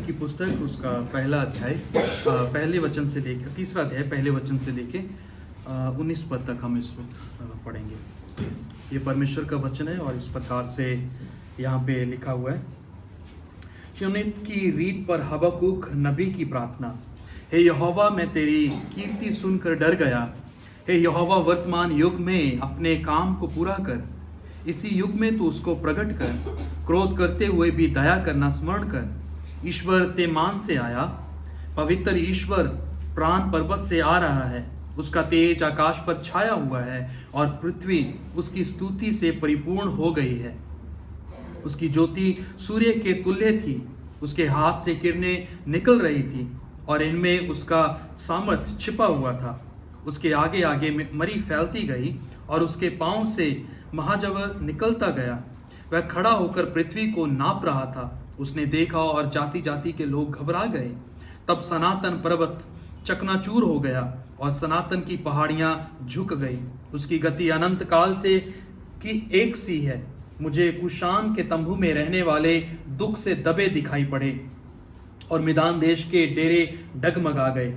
की पुस्तक उसका पहला अध्याय पहले वचन से लेकर तीसरा अध्याय पहले वचन से लेके 19 पद तक हम इस वक्त पढ़ेंगे। ये परमेश्वर का वचन है और इस प्रकार से यहाँ पे लिखा हुआ है। चुनित की रीत पर हबक्कुक नबी की प्रार्थना। हे यहोवा, मैं तेरी कीर्ति सुनकर डर गया। हे यहोवा, वर्तमान युग में अपने काम को पूरा कर। इसी युग में तू उसको प्रकट कर। क्रोध करते हुए भी दया करना स्मरण कर। ईश्वर तेमान से आया, पवित्र ईश्वर प्राण पर्वत से आ रहा है। उसका तेज आकाश पर छाया हुआ है और पृथ्वी उसकी स्तुति से परिपूर्ण हो गई है। उसकी ज्योति सूर्य के तुल्य थी। उसके हाथ से किरणें निकल रही थी और इनमें उसका सामर्थ छिपा हुआ था। उसके आगे आगे मरी फैलती गई और उसके पांव से महाजवर निकलता गया। वह खड़ा होकर पृथ्वी को नाप रहा था। उसने देखा और जाति जाति के लोग घबरा गए। तब सनातन पर्वत चकनाचूर हो गया और सनातन की पहाड़ियां झुक गई। उसकी गति अनंत काल से की एक सी है। मुझे कुशान के तंबू में रहने वाले दुख से दबे दिखाई पड़े और मिदान देश के डेरे डगमगा गए।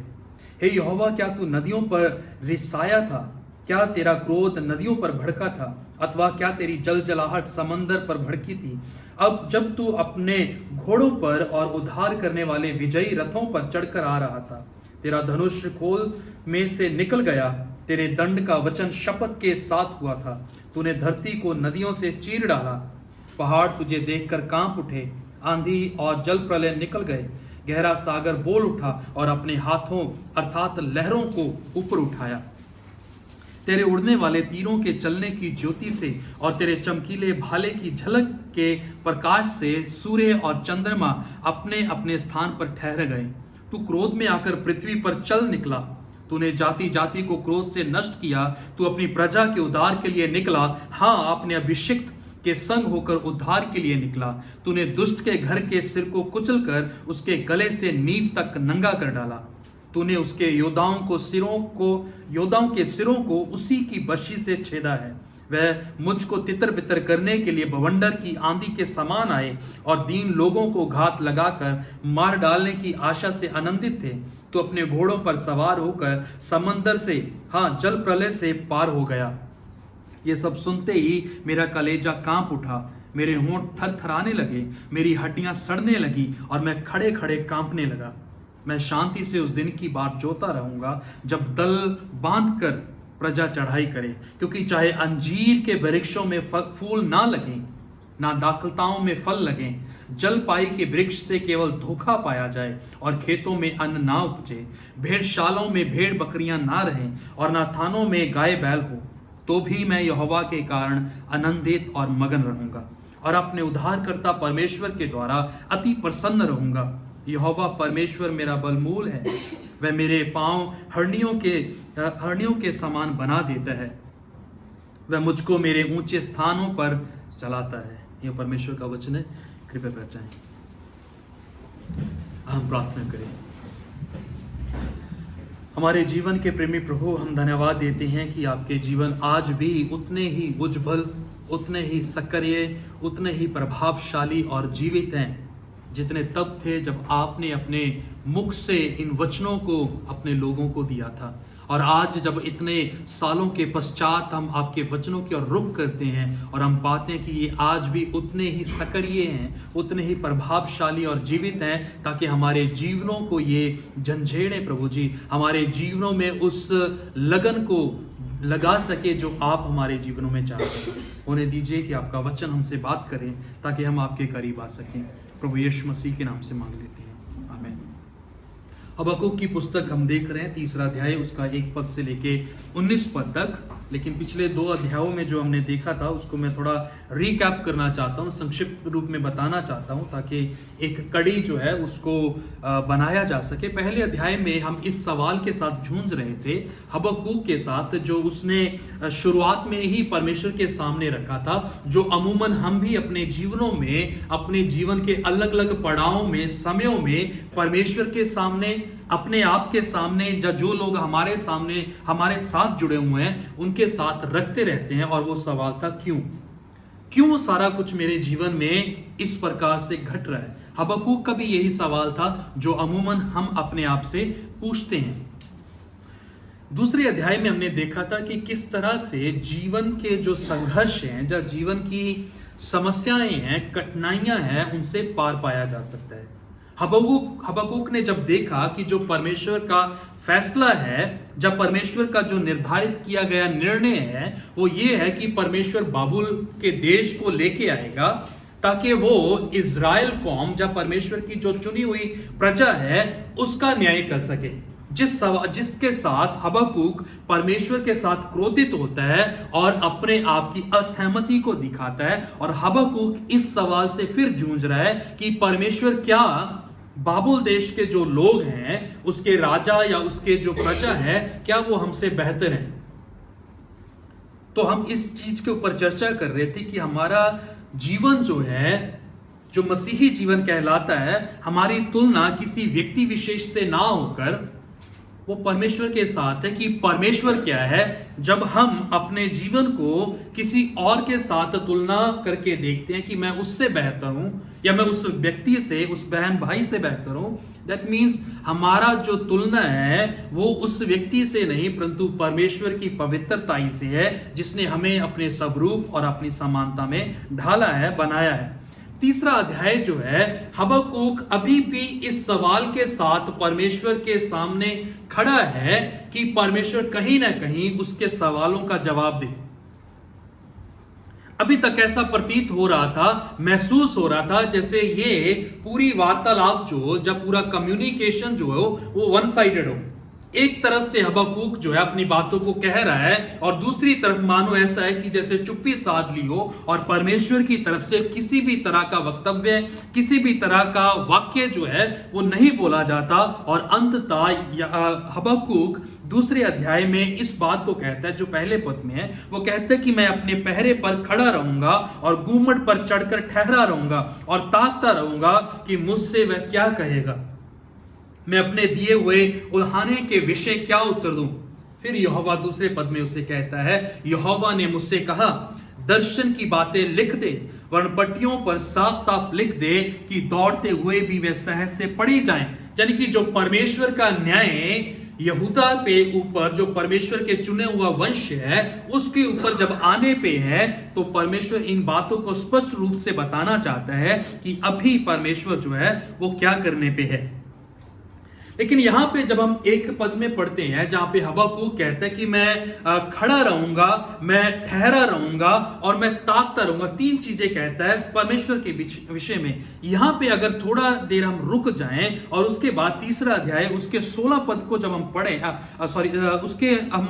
हे यहोवा, क्या तू नदियों पर रिसाया था? क्या तेरा क्रोध नदियों पर भड़का था? अथवा क्या तेरी जलजलाहट समंदर पर भड़की थी? अब जब तू अपने घोड़ों पर और उद्धार करने वाले विजयी रथों पर चढ़कर आ रहा था, तेरा धनुष खोल में से निकल गया। तेरे दंड का वचन शपथ के साथ हुआ था। तूने धरती को नदियों से चीर डाला। पहाड़ तुझे देखकर कांप उठे। आंधी और जल प्रलय निकल गए। गहरा सागर बोल उठा और अपने हाथों अर्थात लहरों को ऊपर उठाया। तेरे उड़ने वाले तीरों के चलने की ज्योति से और तेरे चमकीले भाले की झलक के प्रकाश से सूर्य और चंद्रमा अपने अपने स्थान पर ठहर गए। तू क्रोध में आकर पृथ्वी पर चल निकला। तूने जाति जाति को क्रोध से नष्ट किया। तू अपनी प्रजा के उद्धार के लिए निकला। हाँ, अपने अभिषिक्त के संग होकर उद्धार के लिए निकला। तूने दुष्ट के घर के सिर को कुचलकर उसके गले से नींव तक नंगा कर डाला। तूने उसके योद्धाओं के सिरों को उसी की बर्छी से छेदा है। वह मुझको तितर बितर करने के लिए बवंडर की आंधी के समान आए और दीन लोगों को घात लगाकर मार डालने की आशा से आनंदित थे। तो अपने घोड़ों पर सवार होकर समंदर से, हाँ, जल प्रलय से पार हो गया। ये सब सुनते ही मेरा कलेजा कांप उठा। मेरे होंठ थरथराने लगे, मेरी हड्डियां सड़ने लगी और मैं खड़े खड़े कांपने लगा। मैं शांति से उस दिन की बात जोता रहूंगा जब दल बांधकर प्रजा चढ़ाई करे, क्योंकि चाहे अंजीर के वृक्षों में फूल ना लगें, ना दाखलताओं में फल लगें, जलपाई के वृक्ष से केवल धोखा पाया जाए और खेतों में अन्न ना उपजे, भेड़शालाओं में भेड़ बकरियां ना रहें और ना थानों में गाय बैल हो, तो भी मैं यहोवा के कारण आनंदित और मगन रहूंगा और अपने उद्धारकर्ता परमेश्वर के द्वारा अति प्रसन्न रहूंगा। यहोवा परमेश्वर मेरा बलमूल है। वह मेरे पांव हरनियों के समान बना देता है। वह मुझको मेरे ऊंचे स्थानों पर चलाता है। यह परमेश्वर का वचन है। कृपया कर जाएं। हम प्रार्थना करें। हमारे जीवन के प्रेमी प्रभु, हम धन्यवाद देते हैं कि आपके जीवन आज भी उतने ही उज्जवल, उतने ही सक्रिय, उतने ही प्रभावशाली और जीवित हैं जितने तब थे जब आपने अपने मुख से इन वचनों को अपने लोगों को दिया था। और आज जब इतने सालों के पश्चात हम आपके वचनों की ओर रुख करते हैं और हम पाते हैं कि ये आज भी उतने ही सक्रिय हैं, उतने ही प्रभावशाली और जीवित हैं, ताकि हमारे जीवनों को ये झंझेड़े प्रभु जी, हमारे जीवनों में उस लगन को लगा सके जो आप हमारे जीवनों में चाहते हैं। होने दीजिए कि आपका वचन हमसे बात करें ताकि हम आपके करीब आ सकें। प्रभु यीशु मसीह के नाम से मांग लेते हैं, आमीन। हबक्कुक की पुस्तक हम देख रहे हैं, तीसरा अध्याय, उसका 1 पद से लेके 19 पद तक। लेकिन पिछले 2 अध्यायों में जो हमने देखा था उसको मैं थोड़ा रिकैप करना चाहता हूँ, संक्षिप्त रूप में बताना चाहता हूँ, ताकि एक कड़ी जो है उसको बनाया जा सके। पहले अध्याय में हम इस सवाल के साथ जूझ रहे थे, हबक्कुक के साथ, जो उसने शुरुआत में ही परमेश्वर के सामने रखा था, जो अमूमन हम भी अपने जीवनों में, अपने जीवन के अलग अलग पड़ावों में, समयों में परमेश्वर के सामने, अपने आप के सामने, जो लोग हमारे सामने हमारे साथ जुड़े हुए हैं उनके साथ रखते रहते हैं। और वो सवाल था, क्यों सारा कुछ मेरे जीवन में इस प्रकार से घट रहा है। हबक्कूक का भी यही सवाल था जो अमूमन हम अपने आप से पूछते हैं। दूसरे अध्याय में हमने देखा था कि किस तरह से जीवन के जो संघर्ष हैं, जो जीवन की समस्याएं हैं, कठिनाइयां हैं, उनसे पार पाया जा सकता है। हबक्कूक ने जब देखा कि जो परमेश्वर का फैसला है, जब परमेश्वर का जो निर्धारित किया गया निर्णय है, वो ये है कि परमेश्वर बाबुल के देश को लेके आएगा ताकि वो इज़राइल कौम, जब परमेश्वर की जो चुनी हुई प्रजा है, उसका न्याय कर सके। जिसके साथ हबक्कूक परमेश्वर के साथ क्रोधित होता है और अपने आप की असहमति को दिखाता है, और हबक्कूक इस सवाल से फिर जूझ रहा है कि परमेश्वर क्या बाबुल देश के जो लोग हैं, उसके राजा या उसके जो प्रजा है, क्या वो हमसे बेहतर हैं। तो हम इस चीज के ऊपर चर्चा कर रहे थे कि हमारा जीवन जो है, जो मसीही जीवन कहलाता है, हमारी तुलना किसी व्यक्ति विशेष से ना होकर वो परमेश्वर के साथ है कि परमेश्वर क्या है। जब हम अपने जीवन को किसी और के साथ तुलना करके देखते हैं कि मैं उससे बेहतर हूं या मैं उस व्यक्ति से, उस बहन भाई से बेहतर हूं, दैट मीन्स हमारा जो तुलना है वो उस व्यक्ति से नहीं परंतु परमेश्वर की पवित्रता ही से है, जिसने हमें अपने स्वरूप और अपनी समानता में ढाला है, बनाया है। तीसरा अध्याय जो है, हबक्कूक अभी भी इस सवाल के साथ परमेश्वर के सामने खड़ा है कि परमेश्वर कहीं ना कहीं उसके सवालों का जवाब दे। अभी तक ऐसा प्रतीत हो रहा था, महसूस हो रहा था जैसे ये पूरी वार्तालाप जो, जब पूरा कम्युनिकेशन जो है वो वन साइडेड हो। एक तरफ से हबक्कूक जो है अपनी बातों को कह रहा है और दूसरी तरफ मानो ऐसा है कि जैसे चुप्पी साध ली हो और परमेश्वर की तरफ से किसी भी तरह का वक्तव्य, किसी भी तरह का वाक्य जो है वो नहीं बोला जाता। और अंततः हबक्कूक दूसरे अध्याय में इस बात को कहता है, जो पहले पद में है, वो कहता है कि मैं अपने पहरे पर खड़ा रहूंगा और गुम्मट पर चढ़कर ठहरा रहूंगा और ताकता रहूंगा कि मुझसे वह क्या कहेगा, मैं अपने दिए हुए उल्हाने के विषय क्या उत्तर दूं। फिर यहोवा दूसरे पद में उसे कहता है, यहोवा ने मुझसे कहा, दर्शन की बातें लिख दे, वरन पट्टियों पर साफ साफ लिख दे कि दौड़ते हुए भी वे सहज से पढ़ी जाएं। यानी कि जो परमेश्वर का न्याय यहूदा पे ऊपर, जो परमेश्वर के चुने हुआ वंश है, उसके ऊपर जब आने पे है, तो परमेश्वर इन बातों को स्पष्ट रूप से बताना चाहता है कि अभी परमेश्वर जो है वो क्या करने पे है। लेकिन यहां पे जब हम एक पद में पढ़ते हैं जहां पे हबक्कूक कहता है कि मैं खड़ा रहूंगा, मैं ठहरा रहूंगा और मैं ताकता रहूंगा, तीन चीजें कहता है परमेश्वर के विषय में। यहां पे अगर थोड़ा देर हम रुक जाएं और उसके बाद तीसरा अध्याय उसके 16 पद को जब हम पढ़ें, उसके हम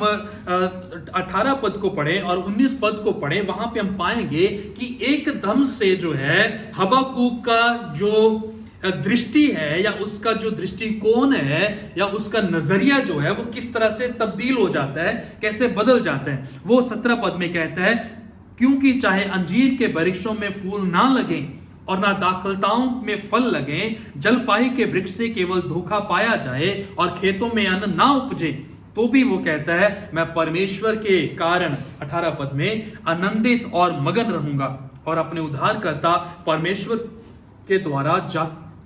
18 पद को पढ़ें और 19 पद को पढ़ें, वहां पे हम पाएंगे कि एकदम से जो है हबक्कूक का जो दृष्टि है या उसका जो दृष्टिकोण है या उसका नजरिया जो है वो किस तरह से तब्दील हो जाता है, कैसे बदल जाता है। वो 17 पद में कहता है, क्योंकि चाहे अंजीर के वृक्षों में फूल ना लगे और ना दाखलताओं में फल लगे, जलपाई के वृक्ष से केवल धोखा पाया जाए और खेतों में अन्न ना उपजे, तो भी वो कहता है मैं परमेश्वर के कारण 18 पद में आनंदित और मगन रहूंगा और अपने उद्धारकर्ता परमेश्वर के द्वारा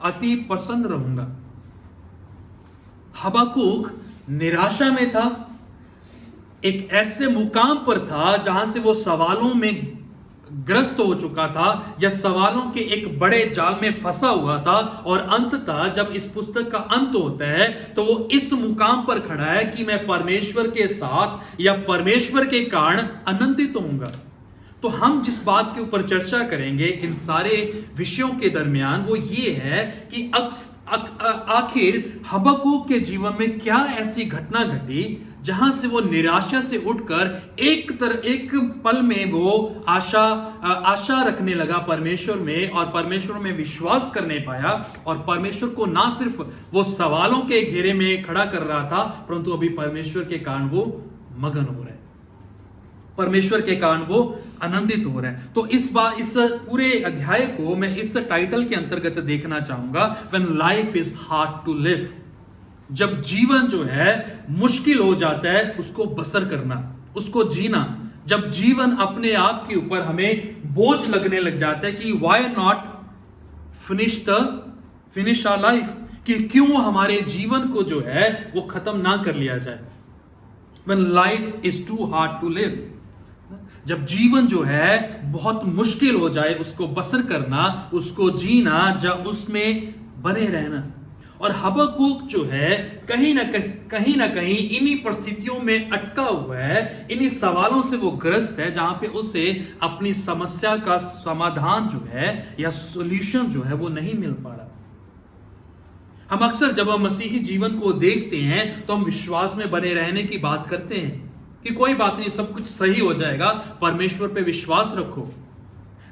अति प्रसन्न रहूंगा। हबक्कूक निराशा में था, एक ऐसे मुकाम पर था जहां से वो सवालों में ग्रस्त हो चुका था या सवालों के एक बड़े जाल में फंसा हुआ था, और अंततः जब इस पुस्तक का अंत होता है तो वो इस मुकाम पर खड़ा है कि मैं परमेश्वर के साथ या परमेश्वर के कारण आनंदित होऊंगा। तो हम जिस बात के ऊपर चर्चा करेंगे इन सारे विषयों के दरमियान वो ये है कि आखिर हबक्कूक के जीवन में क्या ऐसी घटना घटी जहां से वो निराशा से उठकर एक पल में वो आशा रखने लगा परमेश्वर में और परमेश्वर में विश्वास करने पाया, और परमेश्वर को ना सिर्फ वो सवालों के घेरे में खड़ा कर रहा था परंतु अभी परमेश्वर के कारण वो मगन हो रहे हैं, परमेश्वर के कारण वो आनंदित हो रहे हैं। तो इस पूरे अध्याय को मैं इस टाइटल के अंतर्गत देखना चाहूंगा, when life is hard to live. जब जीवन जो है मुश्किल हो जाता है उसको बसर करना, उसको जीना। जब जीवन अपने आप के ऊपर हमें बोझ लगने लग जाता है कि why not finish the finish our life, कि क्यों हमारे जीवन को जो है वो खत्म ना कर लिया जाए। When life is too hard to live, जब जीवन जो है बहुत मुश्किल हो जाए उसको बसर करना, उसको जीना, जब उसमें बने रहना। और हबक्कूक जो है कहीं ना कहीं इन्हीं परिस्थितियों में अटका हुआ है, इन्हीं सवालों से वो ग्रस्त है, जहां पे उसे अपनी समस्या का समाधान जो है या सॉल्यूशन जो है वो नहीं मिल पा रहा। हम अक्सर जब हम मसीही जीवन को देखते हैं तो हम विश्वास में बने रहने की बात करते हैं कि कोई बात नहीं, सब कुछ सही हो जाएगा, परमेश्वर पे विश्वास रखो,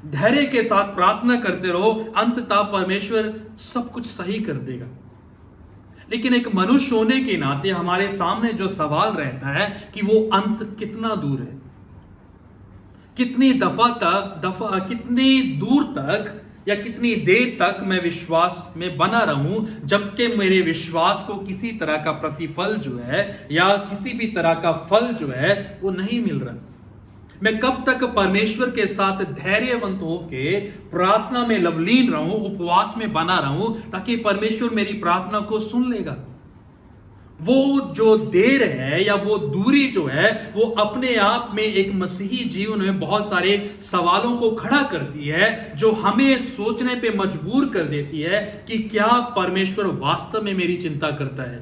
धैर्य के साथ प्रार्थना करते रहो, अंततः परमेश्वर सब कुछ सही कर देगा। लेकिन एक मनुष्य होने के नाते हमारे सामने जो सवाल रहता है कि वो अंत कितना दूर है, कितनी कितनी दूर तक या कितनी देर तक मैं विश्वास में बना रहूं, जबकि मेरे विश्वास को किसी तरह का प्रतिफल जो है या किसी भी तरह का फल जो है वो नहीं मिल रहा। मैं कब तक परमेश्वर के साथ धैर्यवंत होके प्रार्थना में लवलीन रहूं, उपवास में बना रहूं, ताकि परमेश्वर मेरी प्रार्थना को सुन लेगा। वो जो देर है या वो दूरी जो है वो अपने आप में एक मसीही जीवन में बहुत सारे सवालों को खड़ा करती है, जो हमें सोचने पे मजबूर कर देती है कि क्या परमेश्वर वास्तव में मेरी चिंता करता है,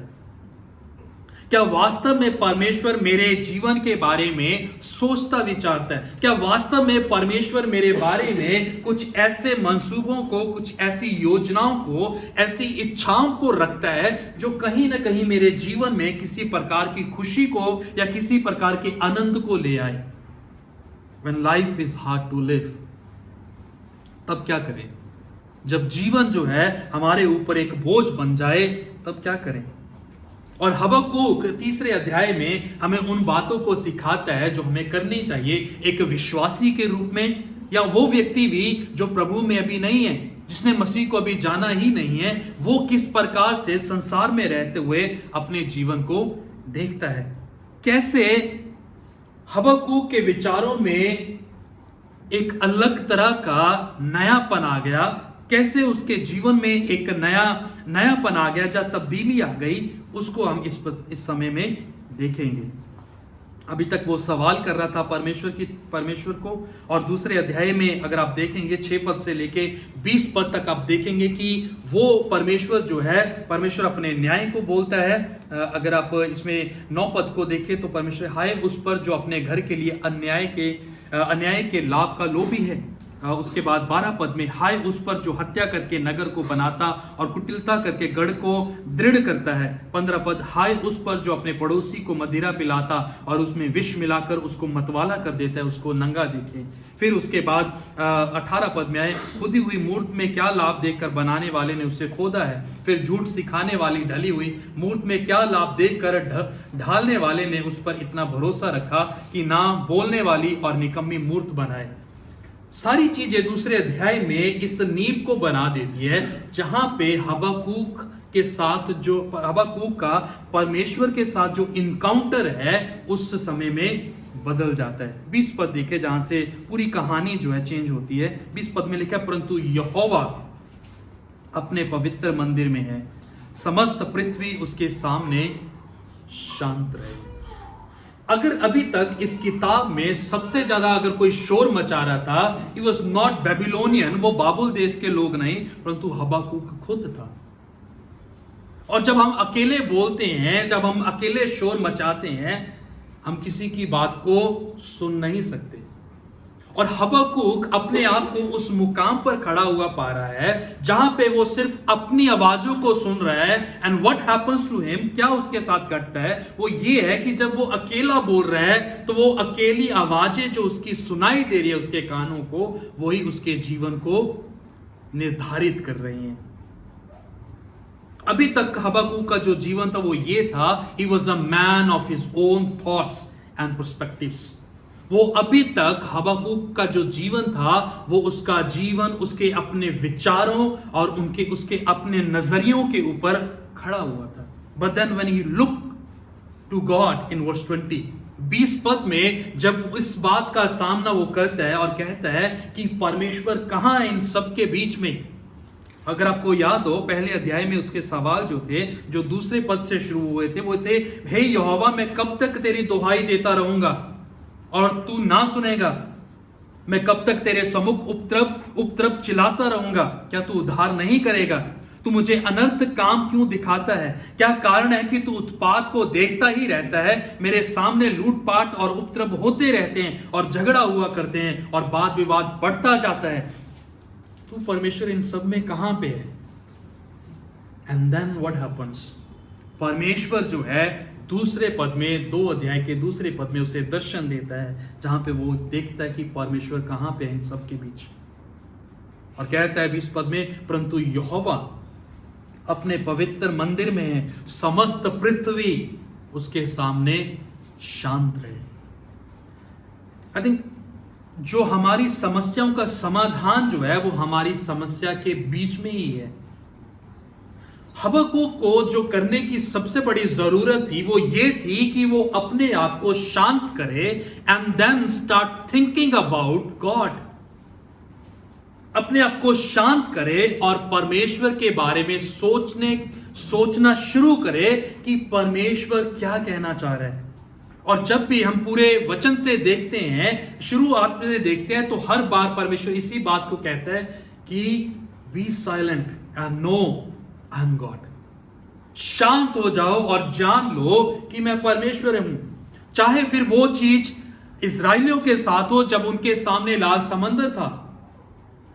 क्या वास्तव में परमेश्वर मेरे जीवन के बारे में सोचता विचारता है, क्या वास्तव में परमेश्वर मेरे बारे में कुछ ऐसे मंसूबों को, कुछ ऐसी योजनाओं को, ऐसी इच्छाओं को रखता है जो कहीं ना कहीं मेरे जीवन में किसी प्रकार की खुशी को या किसी प्रकार के आनंद को ले आए। When life is hard to live, तब क्या करें? जब जीवन जो है हमारे ऊपर एक बोझ बन जाए तब क्या करें? और हबक्कूक 3 अध्याय में हमें उन बातों को सिखाता है जो हमें करनी चाहिए एक विश्वासी के रूप में, या वो व्यक्ति भी जो प्रभु में अभी नहीं है, जिसने मसीह को अभी जाना ही नहीं है, वो किस प्रकार से संसार में रहते हुए अपने जीवन को देखता है। कैसे हबक्कूक के विचारों में एक अलग तरह का नयापन आ गया, कैसे उसके जीवन में एक नयापन आ गया, जब तब्दीली आ गई, उसको हम इस समय में देखेंगे। अभी तक वो सवाल कर रहा था परमेश्वर को, और दूसरे अध्याय में अगर आप देखेंगे 6 पद से लेके 20 पद तक आप देखेंगे कि वो परमेश्वर जो है, परमेश्वर अपने न्याय को बोलता है। अगर आप इसमें 9 पद को देखें तो परमेश्वर हाय उस पर जो अपने घर के लिए अन्याय के लाभ का लोभी है। उसके बाद 12 पद में हाय उस पर जो हत्या करके नगर को बनाता और कुटिलता करके गढ़ को दृढ़ करता है। 15 पद हाय उस पर जो अपने पड़ोसी को मदिरा पिलाता और उसमें विष मिलाकर उसको मतवाला कर देता है, उसको नंगा देखे। फिर उसके बाद 18 पद में आए खुदी हुई मूर्त में क्या लाभ देखकर बनाने वाले ने उसे खोदा है। फिर झूठ सिखाने वाली ढली हुई मूर्त में क्या लाभ देखकर ढालने वाले ने उस पर इतना भरोसा रखा कि ना बोलने वाली और निकम्मी मूर्त बनाए। सारी चीजें दूसरे अध्याय में इस नींव को बना देती है, जहां पे हबक्कूक का परमेश्वर के साथ जो इनकाउंटर है उस समय में बदल जाता है। 20 पद देखे जहां से पूरी कहानी जो है चेंज होती है। 20 पद में लिखा परंतु यहोवा अपने पवित्र मंदिर में है, समस्त पृथ्वी उसके सामने शांत रहे। अगर अभी तक इस किताब में सबसे ज्यादा अगर कोई शोर मचा रहा था, it was not Babylonian, वो बाबुल देश के लोग नहीं, परंतु हबक्कूक खुद था। और जब हम अकेले बोलते हैं, जब हम अकेले शोर मचाते हैं, हम किसी की बात को सुन नहीं सकते। और हबक्कूक अपने आप को उस मुकाम पर खड़ा हुआ पा रहा है जहां पे वो सिर्फ अपनी आवाजों को सुन रहा है। And what happens to him, क्या उसके साथ घटता है, वो ये है कि जब वो अकेला बोल रहा है तो वो अकेली आवाजें जो उसकी सुनाई दे रही है उसके कानों को, वही उसके जीवन को निर्धारित कर रही हैं। अभी तक हबक्कूक का जो जीवन था वो ये था, he was a man of his own thoughts and perspectives. वो अभी तक हबक्कूक का जो जीवन था वो उसका जीवन उसके अपने विचारों और उसके अपने नजरियों के ऊपर खड़ा हुआ था। But then when he look to God in verse 20 पद में जब इस बात का सामना वो करता है और कहता है कि परमेश्वर कहां है इन सब के बीच में, अगर आपको याद हो, पहले अध्याय में उसके सवाल जो थे, जो दूसरे पद से शुरू हुए थे, वो थे, हे यहोवा, मैं कब तक तेरी दुहाई देता रहूंगा और तू ना सुनेगा? मैं कब तक तेरे सम्मुख उपद्रव चिल्लाता रहूंगा, क्या तू उद्धार नहीं करेगा? तू मुझे अनर्थ काम क्यों दिखाता है? क्या कारण है कि तू उत्पात को देखता ही रहता है? मेरे सामने लूटपाट और उपद्रव होते रहते हैं और झगड़ा हुआ करते हैं और वाद विवाद बढ़ता जाता है। तू परमेश्वर इन सब में कहां पे है? And then what happens? परमेश्वर जो है दूसरे पद में, 2 अध्याय के दूसरे पद में उसे दर्शन देता है, जहां पे वो देखता है कि परमेश्वर कहां पे है इन सब के बीच, और कहता है 20 पद में, परंतु यहोवा अपने पवित्र मंदिर में है, समस्त पृथ्वी उसके सामने शांत रहे। आई थिंक जो हमारी समस्याओं का समाधान जो है वो हमारी समस्या के बीच में ही है। हबक्कूक को जो करने की सबसे बड़ी जरूरत थी वो ये थी कि वो अपने आप को शांत करे and then start thinking about God. अपने आप को शांत करे और परमेश्वर के बारे में सोचना शुरू करे कि परमेश्वर क्या कहना चाह रहा है। और जब भी हम पूरे वचन से देखते हैं, शुरुआत में देखते हैं, तो हर बार परमेश्वर इसी बात को कहता है कि be silent and know I am God. शांत हो जाओ और जान लो कि मैं परमेश्वर हूं। चाहे फिर वो चीज इस्राएलियों के साथ हो जब उनके सामने लाल समंदर था,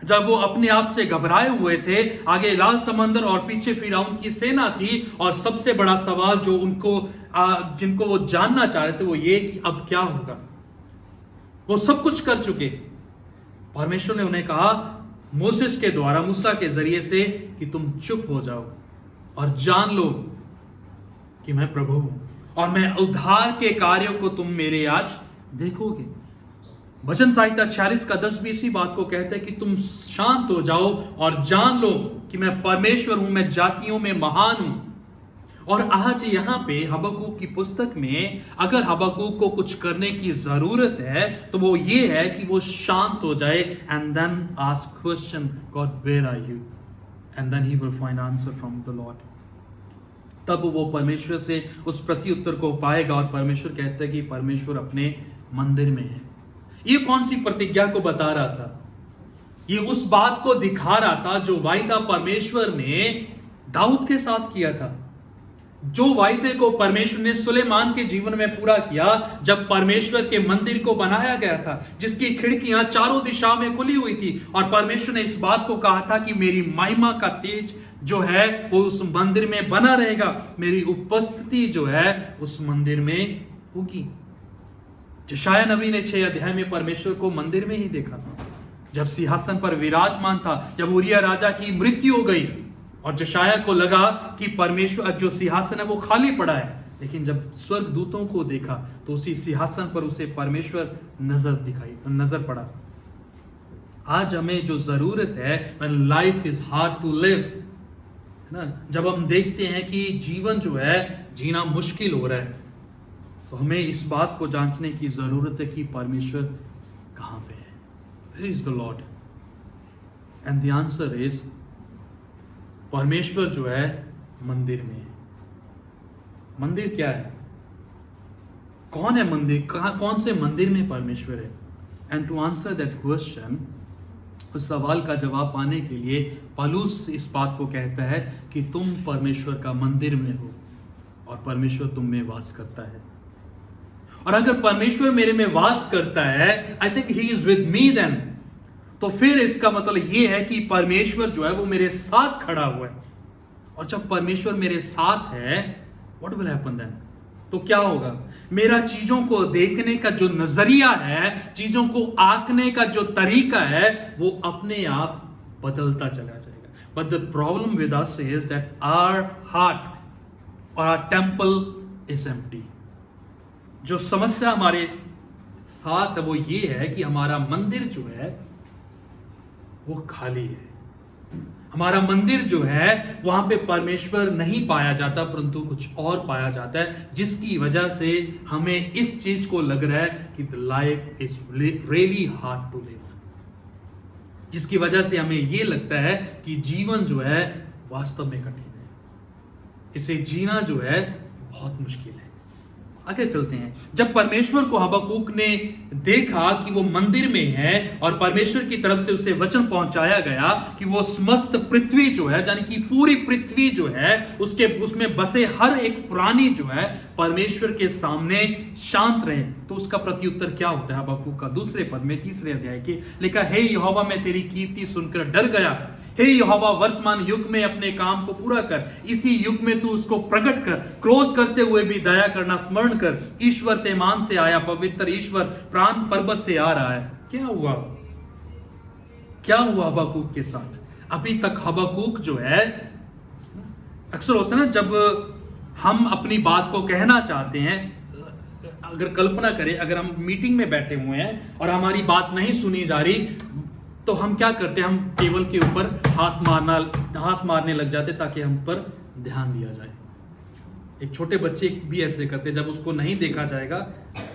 जब वो अपने आप से घबराए हुए थे, आगे लाल समंदर और पीछे फिरौन की सेना थी, और सबसे बड़ा सवाल जो जिनको वो जानना चाह रहे थे वो ये कि अब क्या होगा। वो सब कुछ कर चुके। परमेश्वर ने उन्हें कहा मूसा के जरिए से कि तुम चुप हो जाओ और जान लो कि मैं प्रभु हूं और मैं उद्धार के कार्यों को तुम मेरे आज देखोगे। वचन संहिता 46 का 10-20 बात को कहता है कि तुम शांत हो जाओ और जान लो कि मैं परमेश्वर हूं, मैं जातियों में महान हूं। और आज यहां पे हबक्कूक की पुस्तक में अगर हबक्कूक को कुछ करने की जरूरत है तो वो ये है कि वो शांत हो जाए and then ask question, God where are you? And then he will find answer from the Lord. तब वो परमेश्वर से उस प्रत्युत्तर को पाएगा। और परमेश्वर कहता है कि परमेश्वर अपने मंदिर में है। ये कौन सी प्रतिज्ञा को बता रहा था? ये उस बात को दिखा रहा था जो वायदा परमेश्वर ने दाऊद के साथ किया था, जो वायदे को परमेश्वर ने सुलेमान के जीवन में पूरा किया जब परमेश्वर के मंदिर को बनाया गया था, जिसकी खिड़कियां चारों दिशा में खुली हुई थी। और परमेश्वर ने इस बात को कहा था कि मेरी महिमा का तेज जो है वो उस मंदिर में बना रहेगा, मेरी उपस्थिति जो है उस मंदिर में होगी। यशायाह नबी ने 6 अध्याय में परमेश्वर को मंदिर में ही देखा था, जब सिंहासन पर विराजमान था, जब उरिया राजा की मृत्यु हो गई और यशायाह को लगा कि परमेश्वर जो सिंहासन है वो खाली पड़ा है। लेकिन जब स्वर्ग दूतों को देखा तो उसी सिंहासन पर उसे परमेश्वर नजर पड़ा। आज हमें जो जरूरत है, when life is hard to live, है ना, जब हम देखते हैं कि जीवन जो है जीना मुश्किल हो रहा है, तो हमें इस बात को जांचने की जरूरत है कि परमेश्वर कहां पे है। Where is the Lord? And the answer is परमेश्वर जो है मंदिर में है। मंदिर क्या है? कौन है मंदिर? कौन से मंदिर में परमेश्वर है? And to answer that question, उस सवाल का जवाब पाने के लिए पौलुस इस बात को कहता है कि तुम परमेश्वर का मंदिर में हो और परमेश्वर तुम में वास करता है। और अगर परमेश्वर मेरे में वास करता है, I think he is with me then, तो फिर इसका मतलब यह है कि परमेश्वर जो है वो मेरे साथ खड़ा हुआ है। और जब परमेश्वर मेरे साथ है, व्हाट विल हैपन देन? तो क्या होगा? मेरा चीजों को देखने का जो नजरिया है, चीजों को आंकने का जो तरीका है, वो अपने आप बदलता चला जाएगा। But the problem with us is that our heart और आवर टेम्पल इज एम्प्टी। जो समस्या हमारे साथ है वो ये है कि हमारा मंदिर जो है वो खाली है। हमारा मंदिर जो है वहां पे परमेश्वर नहीं पाया जाता, परंतु कुछ और पाया जाता है, जिसकी वजह से हमें इस चीज को लग रहा है कि the life is really hard to live. जिसकी वजह से हमें यह लगता है कि जीवन जो है वास्तव में कठिन है, इसे जीना जो है बहुत मुश्किल है। आगे चलते हैं। जब परमेश्वर को हबक्कूक ने देखा कि वो मंदिर में है और परमेश्वर की तरफ से उसे वचन पहुंचाया गया कि वो समस्त पृथ्वी जो है, यानी कि पूरी पृथ्वी जो है, उसमें बसे हर एक प्राणी जो है परमेश्वर के सामने शांत रहे, तो उसका प्रत्युत्तर क्या होता है? हबक्कूक का दूसरे पद में 3 अध्याय के लिखा, हे यहोवा मैं तेरी कीर्ति सुनकर डर गया, हे यहोवा वर्तमान युग में अपने काम को पूरा कर, इसी युग में तू उसको प्रकट कर, क्रोध करते हुए भी दया करना स्मरण कर। ईश्वर तेमान से आया, पवित्र ईश्वर प्राण पर्वत से आ रहा है। क्या हुआ हबक्कूक के साथ? अभी तक हबक्कूक जो है, अक्सर होता है ना, जब हम अपनी बात को कहना चाहते हैं, अगर कल्पना करें, अगर हम मीटिंग में बैठे हुए हैं और हमारी बात नहीं सुनी जा रही, तो हम क्या करते हैं? हम टेबल के ऊपर हाथ मारने लग जाते ताकि हम पर ध्यान दिया जाए। एक छोटे बच्चे भी ऐसे करते, जब उसको नहीं देखा जाएगा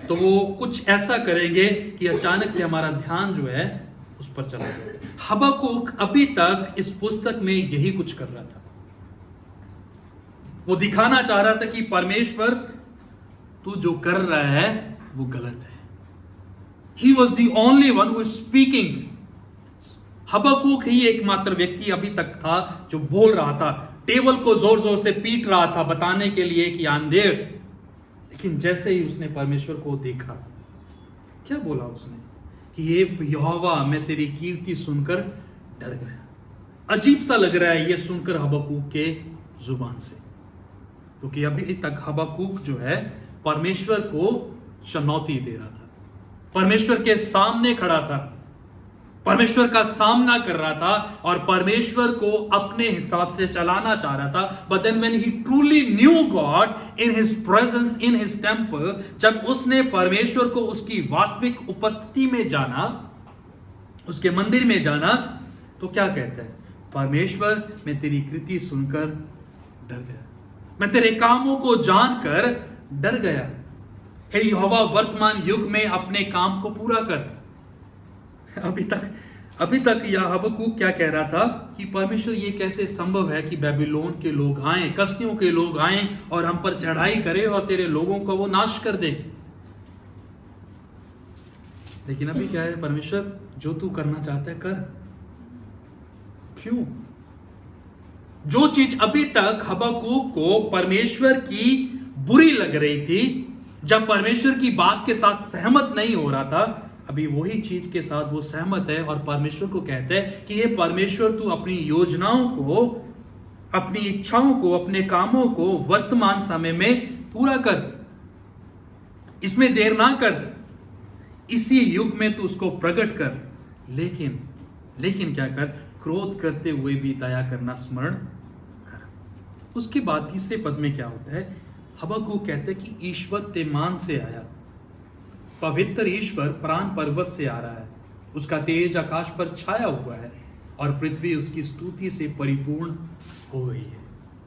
तो वो कुछ ऐसा करेंगे कि अचानक से हमारा ध्यान जो है उस पर चला जाएगा। हबक्कूक अभी तक इस पुस्तक में यही कुछ कर रहा था। वो दिखाना चाह रहा था कि परमेश्वर, तू जो कर रहा है वो गलत है। He was the only one who is speaking. Habakkuk ही एकमात्र व्यक्ति अभी तक था जो बोल रहा था, टेबल को जोर जोर से पीट रहा था बताने के लिए कि आई एम देयर। लेकिन जैसे ही उसने परमेश्वर को देखा, क्या बोला उसने? कि ये यहोवा मैं तेरी कीर्ति सुनकर डर गया। अजीब सा लग रहा है ये सुनकर हबक्कूक के जुबान से, क्योंकि अभी तक हबक्कूक जो है परमेश्वर को चुनौती दे रहा था, परमेश्वर के सामने खड़ा था, परमेश्वर का सामना कर रहा था और परमेश्वर को अपने हिसाब से चलाना चाह रहा था। But then when he truly knew God in his presence in his temple, जब उसने परमेश्वर को उसकी वास्तविक उपस्थिति में जाना, उसके मंदिर में जाना, तो क्या कहता है? परमेश्वर मैं तेरी कृति सुनकर डर गया, मैं तेरे कामों को जानकर डर गया। हे यहोवा वर्तमान युग में अपने काम को पूरा कर। अभी तक यह हबक्कूक क्या कह रहा था कि परमेश्वर ये कैसे संभव है कि बेबीलोन के लोग आए, कसदियों के लोग आए और हम पर चढ़ाई करे और तेरे लोगों को वो नाश कर दे। लेकिन अभी क्या है? परमेश्वर जो तू करना चाहता है कर। क्यों? जो चीज अभी तक हबक्कूक को परमेश्वर की बुरी लग रही थी, जब परमेश्वर की बात के साथ सहमत नहीं हो रहा था, अभी वही चीज के साथ वो सहमत है और परमेश्वर को कहते हैं कि ये परमेश्वर तू अपनी योजनाओं को, अपनी इच्छाओं को, अपने कामों को वर्तमान समय में पूरा कर, इसमें देर ना कर, इसी युग में तू उसको प्रकट कर। लेकिन क्या कर? क्रोध करते हुए भी दया करना स्मरण कर। उसके बाद 3 पद में क्या होता है? हबक्कूक कहते हैं कि ईश्वर तेमान से आया, पवित्र ईश्वर प्राण पर्वत से आ रहा है, उसका तेज आकाश पर छाया हुआ है और पृथ्वी उसकी स्तुति से परिपूर्ण हो गई है।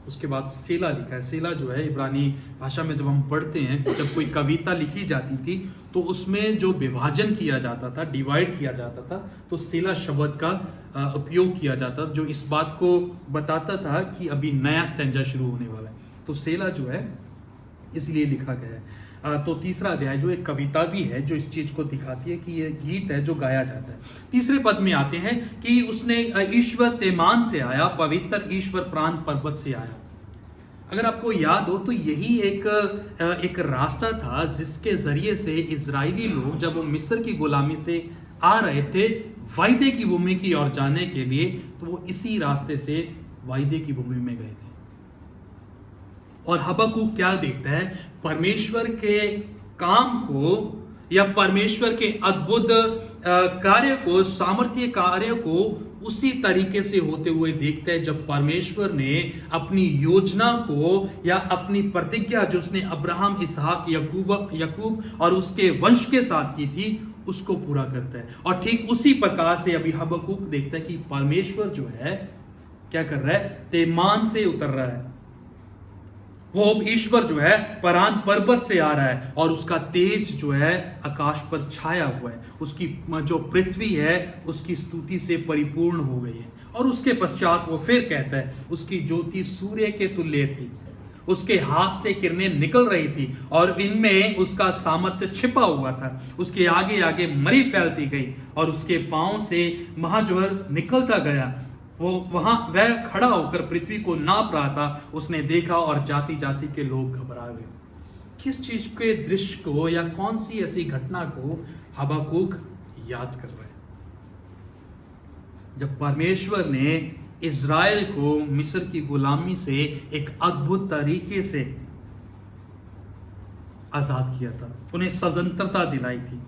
उसके बाद सेला लिखा है। सेला जो है इब्रानी भाषा में जब हम पढ़ते हैं, जब कोई कविता लिखी जाती थी तो उसमें जो विभाजन किया जाता था, डिवाइड किया जाता था, तो सेला शब्द का उपयोग किया जाता, जो इस बात को बताता था कि अभी नया स्टैंजा शुरू होने वाला है। तो सेला जो है इसलिए लिखा गया है। तो 3 अध्याय जो एक कविता भी है जो इस चीज को दिखाती है कि ये गीत है जो गाया जाता है। 3 पद में आते हैं कि उसने ईश्वर तेमान से आया, पवित्र ईश्वर प्राण पर्वत से आया। अगर आपको याद हो तो यही एक रास्ता था जिसके जरिए से इजरायली लोग, जब वो मिस्र की गुलामी से आ रहे थे वायदे की भूमि की ओर जाने के लिए, तो वो इसी रास्ते से वायदे की भूमि में गए थे। और हबक्कूक क्या देखता है? परमेश्वर के काम को या परमेश्वर के अद्भुत कार्य को, सामर्थ्य कार्य को उसी तरीके से होते हुए देखता है जब परमेश्वर ने अपनी योजना को या अपनी प्रतिज्ञा जो उसने अब्राहम, इसहाक, याकूब और उसके वंश के साथ की थी उसको पूरा करता है। और ठीक उसी प्रकार से अभी हबक्कूक देखता है कि परमेश्वर जो है क्या कर रहा है? तेमान से उतर रहा है। वो ईश्वर जो है परान पर्वत से आ रहा है और उसका तेज जो है आकाश पर छाया हुआ है। उसकी जो पृथ्वी है उसकी स्तुति से परिपूर्ण हो गई है। और उसके पश्चात वो फिर कहता है, उसकी ज्योति सूर्य के तुल्य थी, उसके हाथ से किरणें निकल रही थी और इनमें उसका सामर्थ्य छिपा हुआ था। उसके आगे आगे मरी फैलती गई और उसके पांव से महाज्वर निकलता गया। वह खड़ा होकर पृथ्वी को नाप रहा था। उसने देखा और जाति जाति के लोग घबरा गए। किस चीज के दृश्य को या कौन सी ऐसी घटना को हबक्कूक याद कर रहे हैं? जब परमेश्वर ने इज़राइल को मिस्र की गुलामी से एक अद्भुत तरीके से आजाद किया था, उन्हें स्वतंत्रता दिलाई थी,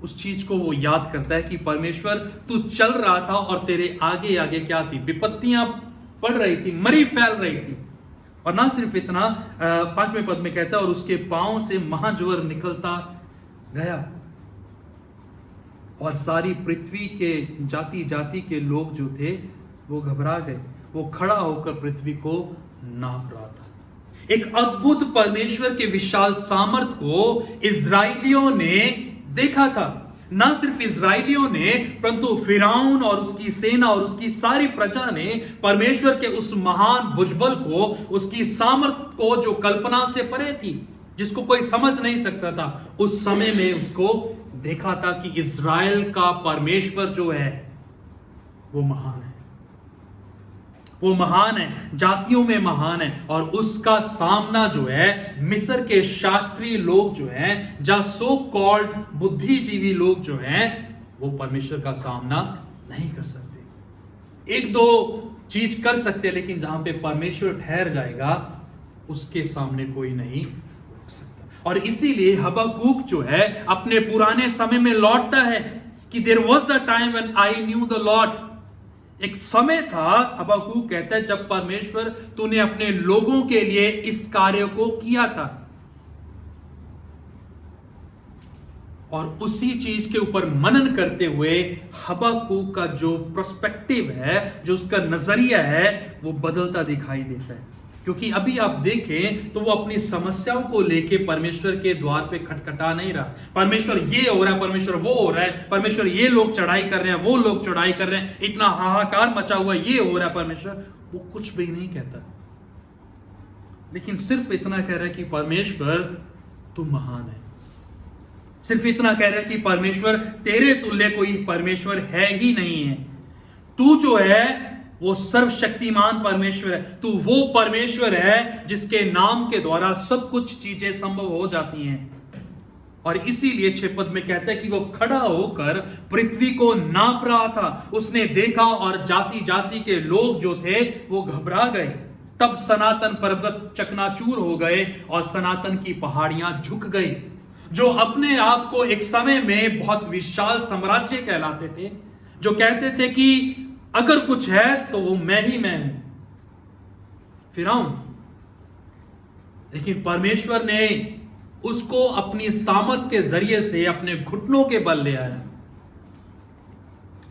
उस चीज को वो याद करता है कि परमेश्वर तू चल रहा था और तेरे आगे आगे क्या थी? विपत्तियां पड़ रही थी, मरी फैल रही थी। और ना सिर्फ इतना, 5वें पद में कहता है और उसके पांव से महाज्वर निकलता गया और सारी पृथ्वी के जाति जाति के लोग जो थे वो घबरा गए। वो खड़ा होकर पृथ्वी को नाप रहा था। एक अद्भुत परमेश्वर के विशाल सामर्थ को इजराइलियों ने देखा था। ना सिर्फ इजराइलियों ने परंतु फिरौन और उसकी सेना और उसकी सारी प्रजा ने परमेश्वर के उस महान भुजबल को, उसकी सामर्थ को जो कल्पना से परे थी, जिसको कोई समझ नहीं सकता था, उस समय में उसको देखा था कि इजराइल का परमेश्वर जो है वो महान है। वो महान है, जातियों में महान है। और उसका सामना जो है मिस्र के शास्त्रीय लोग जो हैं, जा सो कॉल्ड बुद्धिजीवी लोग जो हैं, वो परमेश्वर का सामना नहीं कर सकते। एक दो चीज कर सकते, लेकिन जहां पे परमेश्वर ठहर जाएगा उसके सामने कोई नहीं रोक सकता। और इसीलिए हबक्कूक जो है अपने पुराने समय में लौटता है कि there was a time when I knew the Lord. एक समय था, हबक्कूक कहता है, जब परमेश्वर तूने अपने लोगों के लिए इस कार्य को किया था। और उसी चीज के ऊपर मनन करते हुए हबक्कूक का जो पर्सपेक्टिव है, जो उसका नजरिया है, वो बदलता दिखाई देता है। क्योंकि अभी आप देखें तो वो अपनी समस्याओं को लेके परमेश्वर के द्वार पे खटखटा नहीं रहा। परमेश्वर ये हो रहा है, परमेश्वर वो हो रहा है, परमेश्वर ये लोग चढ़ाई कर रहे हैं, वो लोग चढ़ाई कर रहे हैं, इतना हाहाकार मचा हुआ, ये हो रहा है, परमेश्वर वो कुछ भी नहीं कहता, लेकिन सिर्फ इतना कह रहा है कि परमेश्वर तू महान है। सिर्फ इतना कह रहा है कि परमेश्वर तेरे तुल्य कोई परमेश्वर है ही नहीं है। तू जो है वो सर्वशक्तिमान परमेश्वर है। तू वो परमेश्वर है जिसके नाम के द्वारा सब कुछ चीजें संभव हो जाती हैं। और इसीलिए 6 पद में कहता है कि वो खड़ा होकर पृथ्वी को नाप रहा था। उसने देखा और जाति जाति के लोग जो थे वो घबरा गए। तब सनातन पर्वत चकनाचूर हो गए और सनातन की पहाड़ियां झुक गई, जो अपने आप को एक समय में बहुत विशाल साम्राज्य कहलाते थे, जो कहते थे कि अगर कुछ है तो वो मैं ही मैं हूं, फिरौन। लेकिन परमेश्वर ने उसको अपनी सामर्थ के जरिए से अपने घुटनों के बल ले आया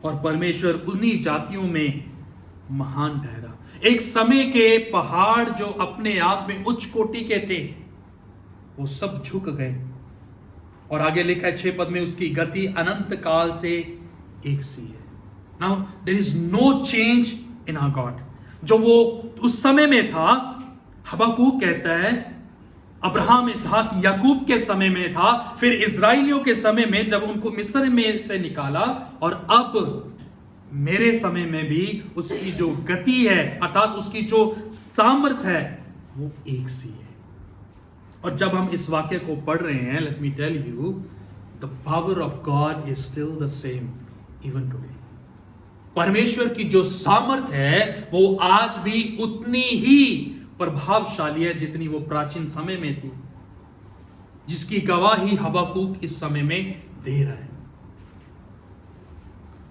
और परमेश्वर उन्हीं जातियों में महान ठहरा। एक समय के पहाड़ जो अपने आप में उच्च कोटि के थे, वो सब झुक गए। और आगे लिखा है 6 पद में, उसकी गति अनंत काल से एक सी है। Now there is no change in our God। जो वो उस समय में था, हबक्कूक कहता है, अब्राहम, इसहाक, याकूब के समय में था, फिर इजराइलियों के समय में जब उनको मिस्र में से निकाला, और अब मेरे समय में भी उसकी जो गति है, अर्थात उसकी जो सामर्थ्य है, वो एक सी है। और जब हम इस वाक्य को पढ़ रहे हैं, let me tell you, the power of God is still the same even today. परमेश्वर की जो सामर्थ है वो आज भी उतनी ही प्रभावशाली है जितनी वो प्राचीन समय में थी, जिसकी गवाही हबक्कूक इस समय में दे रहा है।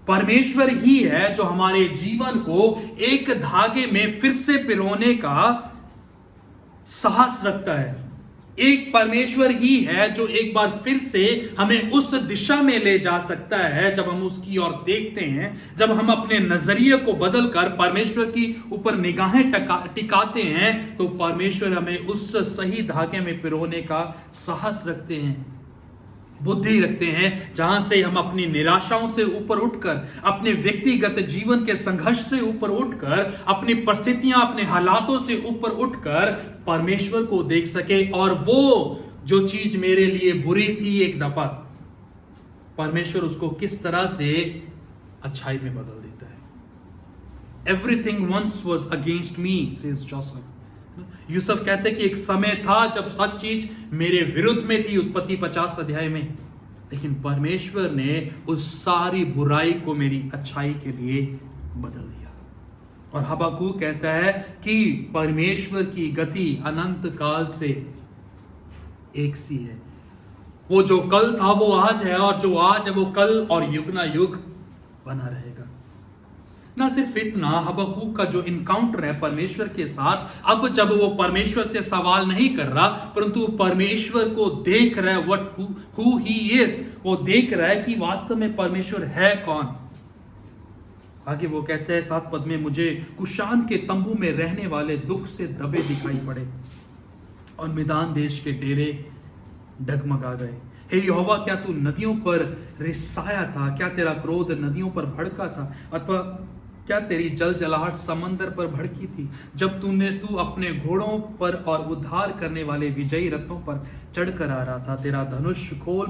परमेश्वर ही है जो हमारे जीवन को एक धागे में फिर से पिरोने का साहस रखता है। एक परमेश्वर ही है जो एक बार फिर से हमें उस दिशा में ले जा सकता है जब हम उसकी ओर देखते हैं, जब हम अपने नजरिए को बदलकर परमेश्वर की ऊपर निगाहें टिकाते हैं, तो परमेश्वर हमें उस सही धागे में पिरोने का साहस रखते हैं, बुद्धि रखते हैं, जहां से हम अपनी निराशाओं से ऊपर उठकर, अपने व्यक्तिगत जीवन के संघर्ष से ऊपर उठकर, अपनी परिस्थितियां, अपने हालातों से ऊपर उठकर परमेश्वर को देख सके, और वो जो चीज मेरे लिए बुरी थी एक दफा, परमेश्वर उसको किस तरह से अच्छाई में बदल देता है। Everything once was against me, says Joseph. Yusuf कहते कि एक समय था जब सब चीज मेरे विरुद्ध में थी, उत्पत्ति 50 अध्याय में, लेकिन परमेश्वर ने उस सारी बुराई को मेरी अच्छाई के लिए बदल दिया। और हबक्कूक कहता है कि परमेश्वर की गति अनंत काल से एक सी है। वो जो कल था वो आज है, और जो आज है वो कल और युग ना युग बना रहेगा। ना सिर्फ इतना, हबक्कूक का जो इनकाउंटर है परमेश्वर के साथ, अब जब वो परमेश्वर से सवाल नहीं कर रहा, परंतु परमेश्वर को देख रहा है, व्हाट हु ही इज, वो देख रहा है कि वास्तव में परमेश्वर है कौन। आगे वो कहते हैं 7 पद में, मुझे कुशान के तंबू में रहने वाले दुख से दबे दिखाई पड़े और मिदान देश के डेरे डगमगा गए। हे यहोवा, क्या तू नदियों पर रिसाया था? क्या तेरा क्रोध नदियों पर भड़का था? अथवा क्या तेरी जल जलाहट समंदर पर भड़की थी? जब तू अपने घोड़ों पर और उद्धार करने वाले विजयी रथों पर चढ़कर आ रहा था, तेरा धनुष खोल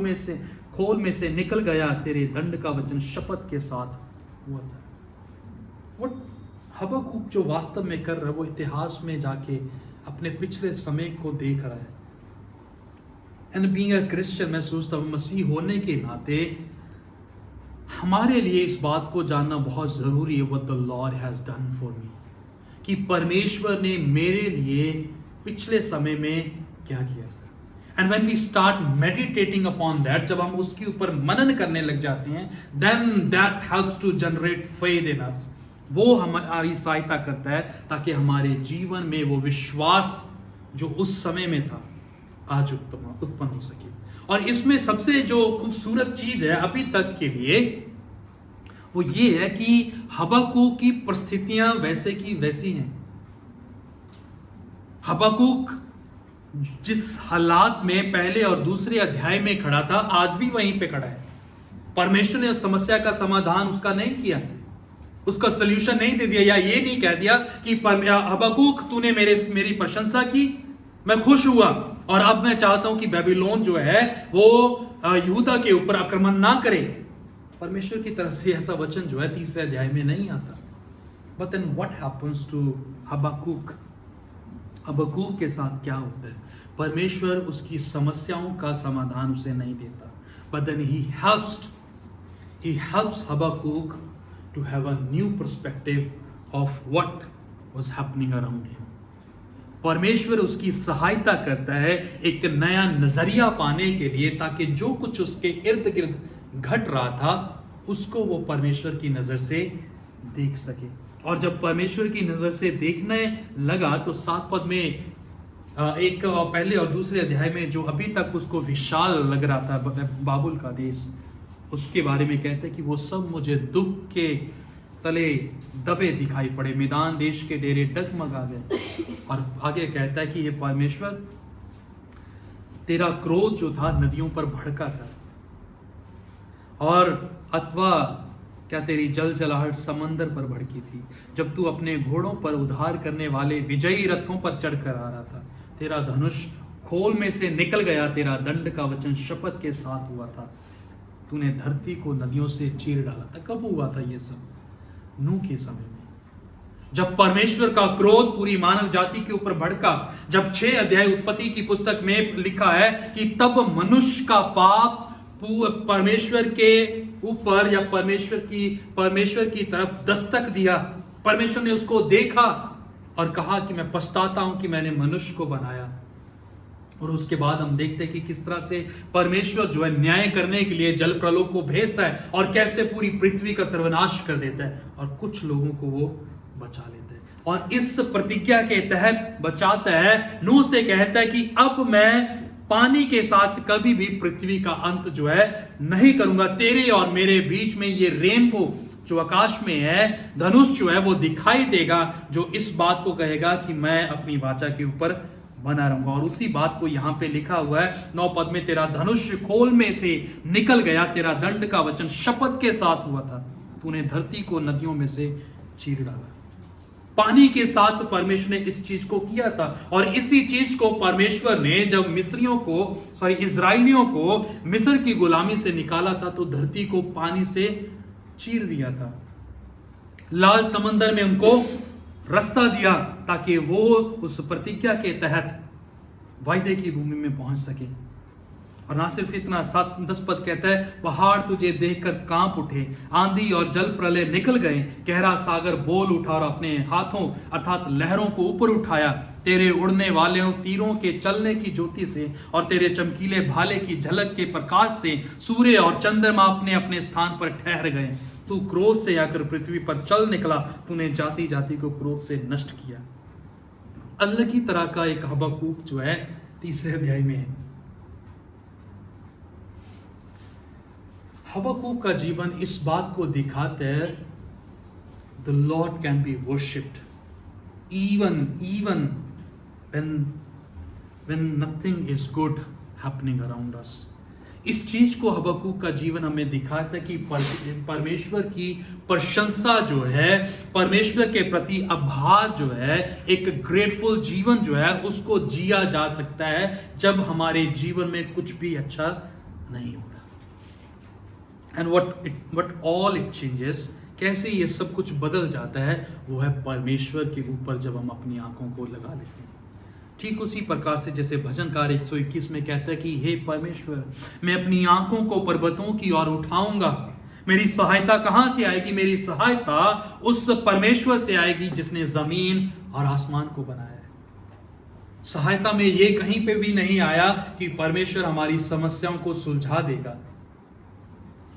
में से निकल गया, तेरे दंड का वचन शपथ के साथ हुआ था। वो हबक्कूक जो वास्तव में कर रहा है, वो इतिहास में जाके अपने पिछले समय को देख रहा है। एंड बीइंग अ क्रिश्चियन, मैं सोचता हूं मसीह होने के नाते हमारे लिए इस बात को जानना बहुत जरूरी है, what the Lord has done for me, कि परमेश्वर ने मेरे लिए पिछले समय में क्या किया था। And when we start meditating upon that, जब हम उसके ऊपर मनन करने लग जाते हैं, then that helps to generate faith in us. वो हमारी सहायता करता है ताकि हमारे जीवन में वो विश्वास जो उस समय में था आज उत्पन्न हो सके। और इसमें सबसे जो खूबसूरत चीज है अभी तक के लिए, वो ये है कि हबक्कूक की परिस्थितियां वैसे की वैसी हैं। हबक्कूक जिस हालात में पहले और दूसरे अध्याय में खड़ा था, आज भी वहीं पे खड़ा है। परमेश्वर ने उस समस्या का समाधान उसका नहीं किया, उसका सल्यूशन नहीं दे दिया, या ये नहीं कह दिया कि हबक्कूक तूने मेरी प्रशंसा की, मैं खुश हुआ, और अब मैं चाहता हूं कि बेबीलोन जो है वो यहूदा के ऊपर आक्रमण ना करे। परमेश्वर की तरफ से ऐसा वचन जो है 3 अध्याय में नहीं आता। But then what happens to Habakkuk? Habakkuk के साथ क्या होता है? परमेश्वर उसकी समस्याओं का समाधान उसे नहीं देता, but then he helps Habakkuk to have a new perspective of what was happening around him. परमेश्वर उसकी सहायता करता है एक नया नजरिया पाने के लिए, ताकि जो कुछ उसके इर्द गिर्द घट रहा था उसको वो परमेश्वर की नजर से देख सके। और जब परमेश्वर की नजर से देखने लगा तो 7 पद में एक पहले और दूसरे अध्याय में जो अभी तक उसको विशाल लग रहा था बाबुल का देश, उसके बारे में कहते हैं कि वो सब मुझे दुख के तले दबे दिखाई पड़े, मैदान देश के डेरे डगमगा गए। और आगे कहता है कि ये परमेश्वर, तेरा क्रोध जो था नदियों पर भड़का था, और अथवा क्या तेरी जल जलाहट समंदर पर भड़की थी, जब तू अपने घोड़ों पर उद्धार करने वाले विजयी रथों पर चढ़कर आ रहा था। तेरा धनुष खोल में से निकल गया, तेरा दंड का वचन शपथ के साथ हुआ था। तूने धरती को नदियों से चीर डाला था। कब हुआ था ये सब? नूह के समय में, जब परमेश्वर का क्रोध पूरी मानव जाति के ऊपर भड़का। जब 6 अध्याय उत्पत्ति की पुस्तक में लिखा है कि तब मनुष्य का पाप परमेश्वर के ऊपर, या परमेश्वर की तरफ दस्तक दिया। परमेश्वर ने उसको देखा और कहा कि मैं पछताता हूं कि मैंने मनुष्य को बनाया। और उसके बाद हम देखते हैं कि किस तरह से परमेश्वर जो है न्याय करने के लिए जल प्रलय को भेजता है, और कैसे पूरी पृथ्वी का सर्वनाश कर देता है, और कुछ लोगों को वो बचा लेता है। और इस प्रतिज्ञा के तहत बचाता है, नूह से कहता है कि अब मैं पानी के साथ कभी भी पृथ्वी का अंत जो है नहीं करूंगा। तेरे और मेरे बीच में ये रेनबो जो आकाश में है, धनुष जो है वो दिखाई देगा, जो इस बात को कहेगा कि मैं अपनी वाचा के ऊपर बना रहूंगा। और उसी बात को यहां पे लिखा हुआ है 9 पद में, तेरा धनुष खोल में से निकल गया, तेरा दंड का वचन शपथ के साथ हुआ था, तूने धरती को नदियों में से चीर डाला। पानी के साथ परमेश्वर ने इस चीज को किया था, और इसी चीज को परमेश्वर ने जब इजराइलियों को मिस्र की गुलामी से निकाला था, तो धरती को पानी से चीर दिया था। लाल समंदर में उनको रास्ता दिया ताकि वो उस प्रतिज्ञा के तहत वायदे की भूमि में पहुंच सके। और ना सिर्फ इतना, 7-10 पद कहता है, पहाड़ तुझे देखकर कांप उठे, आंधी और जल प्रलय निकल गए, गहरा सागर बोल उठा और अपने हाथों अर्थात लहरों को ऊपर उठाया। तेरे उड़ने वाले तीरों के चलने की ज्योति से और तेरे चमकीले भाले की झलक के प्रकाश से सूर्य और चंद्रमा अपने अपने स्थान पर ठहर गए। तू क्रोध से आकर पृथ्वी पर चल निकला, तूने जाति जाति को क्रोध से नष्ट किया। अलग ही तरह का एक हबक्कूक जो है 3 अध्याय में है। हबक्कूक का जीवन इस बात को दिखाता है, the Lord can be worshipped even when nothing is good happening around us। इस चीज को हबक्कूक का जीवन हमें दिखाता है कि परमेश्वर की प्रशंसा जो है, परमेश्वर के प्रति आभार जो है, एक ग्रेटफुल जीवन जो है, उसको जिया जा सकता है जब हमारे जीवन में कुछ भी अच्छा नहीं हो रहा। And what all it changes, कैसे ये सब कुछ बदल जाता है, वो है परमेश्वर के ऊपर जब हम अपनी आंखों को लगा लेते हैं। ठीक उसी प्रकार से जैसे भजनकार 121 में कहता है कि हे परमेश्वर, मैं अपनी आंखों को पर्वतों की ओर उठाऊंगा, मेरी सहायता कहां से आएगी? मेरी सहायता उस परमेश्वर से आएगी जिसने जमीन और आसमान को बनाया है। सहायता में ये कहीं पे भी नहीं आया कि परमेश्वर हमारी समस्याओं को सुलझा देगा।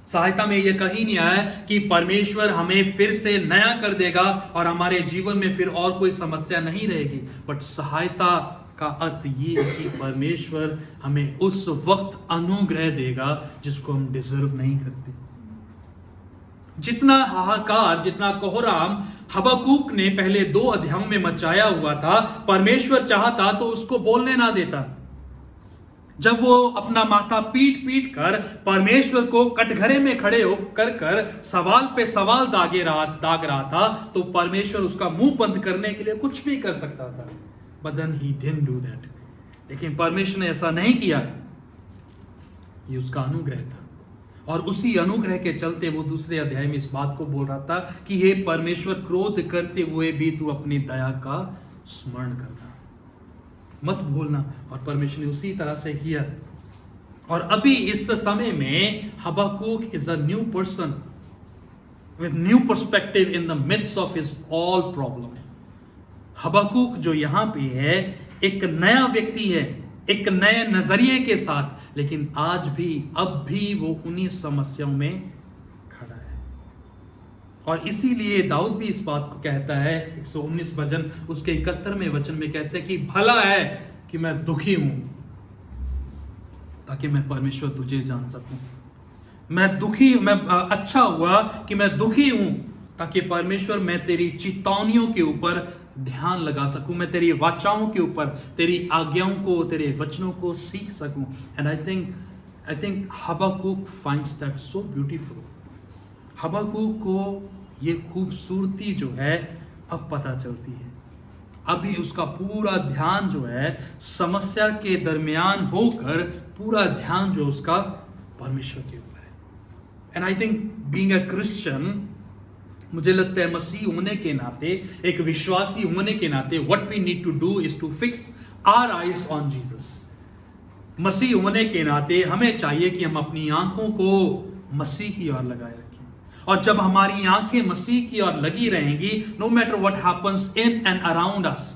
सहायता में यह कहीं नहीं आया कि परमेश्वर हमें फिर से नया कर देगा और हमारे जीवन में फिर और कोई समस्या नहीं रहेगी। बट सहायता का अर्थ ये है कि परमेश्वर हमें उस वक्त अनुग्रह देगा जिसको हम डिजर्व नहीं करते। जितना हाहाकार, जितना कोहराम हबक्कूक ने पहले 2 अध्यायों में मचाया हुआ था, परमेश्वर चाहता तो उसको बोलने ना देता। जब वो अपना माथा पीट कर परमेश्वर को कटघरे में खड़े होकर सवाल पे सवाल दाग रहा था, तो परमेश्वर उसका मुंह बंद करने के लिए कुछ भी कर सकता था। But then he didn't do that। लेकिन परमेश्वर ने ऐसा नहीं किया। ये उसका अनुग्रह था, और उसी अनुग्रह के चलते वो दूसरे अध्याय में इस बात को बोल रहा था कि हे परमेश्वर, क्रोध करते हुए भी तू अपनी दया का स्मरण करना, मत भूलना। और परमेश्वर ने उसी तरह से किया। और अभी इस समय में Habakkuk is a new person with new perspective in the midst of his all problem. Habakkuk जो यहां पे है, एक नया व्यक्ति है, एक नए नजरिए के साथ, लेकिन आज भी अब भी वो उन्हीं समस्याओं में खड़ा है। और इसीलिए दाऊद भी इस बात को कहता है, 119 भजन उसके 71वें वचन में कहता है कि भला है कि मैं दुखी हूं ताकि मैं परमेश्वर तुझे जान सकूं। मैं अच्छा हुआ कि मैं दुखी हूं ताकि परमेश्वर मैं तेरी चेतावनियों के ऊपर ध्यान लगा सकूं, मैं तेरी वाचाओं के ऊपर, तेरी आज्ञाओं को, तेरे वचनों को सीख सकूं। And I think Habakkuk finds that so beautiful. Habakkuk को ये खूबसूरती जो है अब पता चलती है। अभी उसका पूरा ध्यान जो है समस्या के दरमियान होकर, पूरा ध्यान जो उसका परमेश्वर के ऊपर है। And I think being a Christian, मुझे लगता है मसीह होने के नाते, एक विश्वासी होने के नाते, what we need to do is to fix our eyes on Jesus. मसीह होने के नाते हमें चाहिए कि हम अपनी आंखों को मसीह की ओर लगाए रखें। और जब हमारी आंखें मसीह की ओर लगी रहेंगी, no matter what happens in and around us,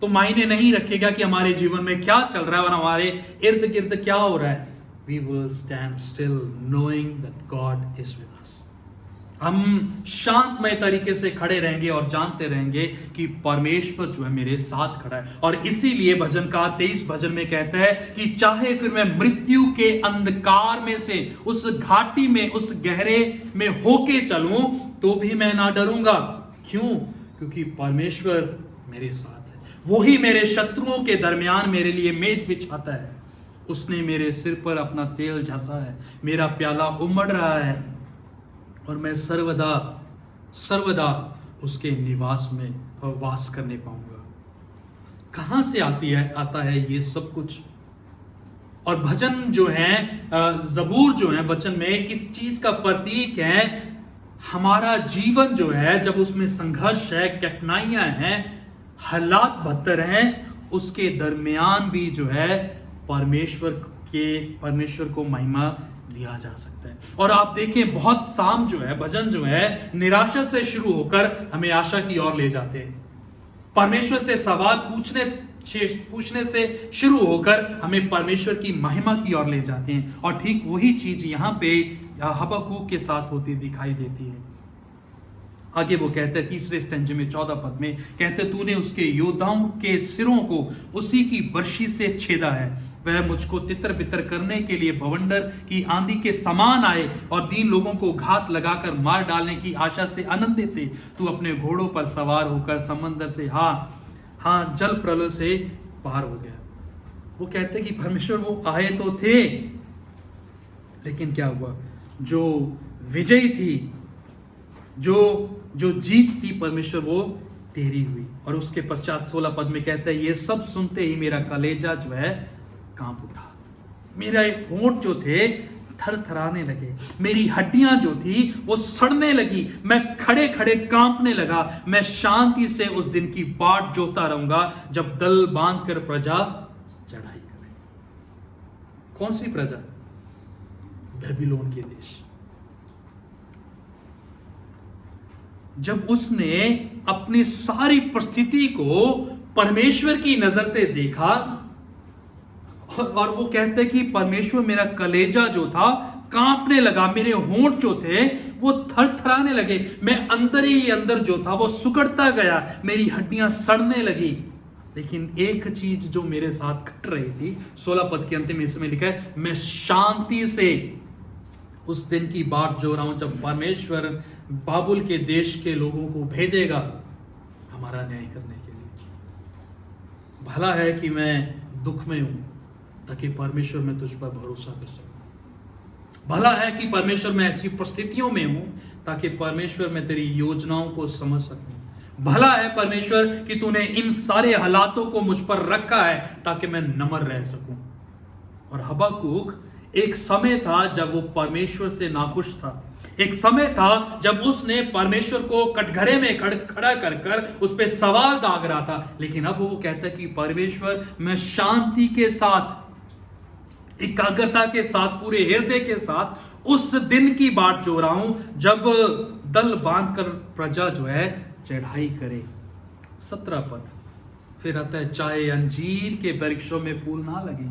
तो मायने नहीं रखेगा कि हमारे जीवन में क्या चल रहा है और हमारे इर्द गिर्द क्या हो रहा है। We will stand still knowing that God is with us. हम शांतमय तरीके से खड़े रहेंगे और जानते रहेंगे कि परमेश्वर जो है मेरे साथ खड़ा है। और इसीलिए भजनकार 23 भजन में कहता है कि चाहे फिर मैं मृत्यु के अंधकार में से उस घाटी में, उस गहरे में होके चलूं, तो भी मैं ना डरूंगा। क्यों? क्योंकि परमेश्वर मेरे साथ है। वो ही मेरे शत्रुओं के दरमियान मेरे लिए मेज बिछाता है। उसने मेरे सिर पर अपना तेल झसा है, मेरा प्याला उमड़ रहा है और मैं सर्वदा सर्वदा उसके निवास में वास करने पाऊंगा। कहां से आता है ये सब कुछ? और भजन जो है, जबूर जो है वचन में, इस चीज का प्रतीक है। हमारा जीवन जो है, जब उसमें संघर्ष है, कठिनाइयां हैं, हालात बदतर हैं, उसके दरमियान भी जो है परमेश्वर को महिमा दिया जा सकता है। और आप देखें, बहुत साम जो है, भजन जो है, निराशा से शुरू होकर हमें आशा की ओर ले जाते हैं। परमेश्वर से सवाल पूछने से शुरू होकर हमें परमेश्वर की महिमा की ओर ले जाते हैं। और ठीक वही चीज यहां पे हबक्कूक के साथ होती दिखाई देती है। आगे वो कहते हैं तीसरे स्टेंजे में 14 पद में, कहते तूने उसके योद्धाओं के सिरों को उसी की बर्शी से छेदा है। वह मुझको तितर बितर करने के लिए भवंडर की आंधी के समान आए और दीन लोगों को घात लगाकर मार डालने की आशा से आनंदित थे। तू अपने घोड़ों पर सवार होकर समंदर से हाँ जल प्रलय से पार हो गया। वो कहते कि परमेश्वर वो आए तो थे, लेकिन क्या हुआ? जो विजय थी, जो जीत थी परमेश्वर, वो तेरी हुई। और उसके पश्चात 16 पद में कहता है, ये सब सुनते ही मेरा कलेजा जो है कांप उठा, मेरा होंठ जो थे थरथराने लगे, मेरी हड्डियां जो थी वो सड़ने लगी, मैं खड़े खड़े कांपने लगा। मैं शांति से उस दिन की बाट जोता रहूंगा जब दल बांधकर प्रजा चढ़ाई करे। कौन सी प्रजा? बेबीलोन के देश। जब उसने अपनी सारी परिस्थिति को परमेश्वर की नजर से देखा, और वो कहते कि परमेश्वर, मेरा कलेजा जो था कांपने लगा, मेरे होंठ जो थे वो थरथराने लगे, मैं अंदर ही अंदर जो था वो सुकड़ता गया, मेरी हड्डियां सड़ने लगी। लेकिन एक चीज जो मेरे साथ घट रही थी, 16 पद के अंतिम हिस्से में लिखा है, मैं शांति से उस दिन की बाट जो रहा हूं जब परमेश्वर बाबुल के देश के लोगों को भेजेगा हमारा न्याय करने के लिए। भला है कि मैं दुख में हूं ताकि परमेश्वर मैं तुझ पर भरोसा कर सकूं। भला है कि परमेश्वर मैं ऐसी परिस्थितियों में हूं ताकि परमेश्वर मैं तेरी योजनाओं को समझ सकूं। भला है परमेश्वर कि तूने इन सारे हालातों को मुझ पर रखा है ताकि मैं नम्र रह सकूं। और हबक्कूक, एक समय था जब वो परमेश्वर से नाखुश था, एक समय था जब उसने परमेश्वर को कटघरे में खड़ा कर उस पर सवाल दाग रहा था। लेकिन अब वो कहता है कि परमेश्वर, मैं शांति के साथ, एकाग्रता के साथ, पूरे हृदय के साथ उस दिन की बाट जो रहा हूं जब दल बांधकर प्रजा जो है चढ़ाई करे। 17 पद फिर आता है, चाहे अंजीर के वृक्षों में फूल ना लगे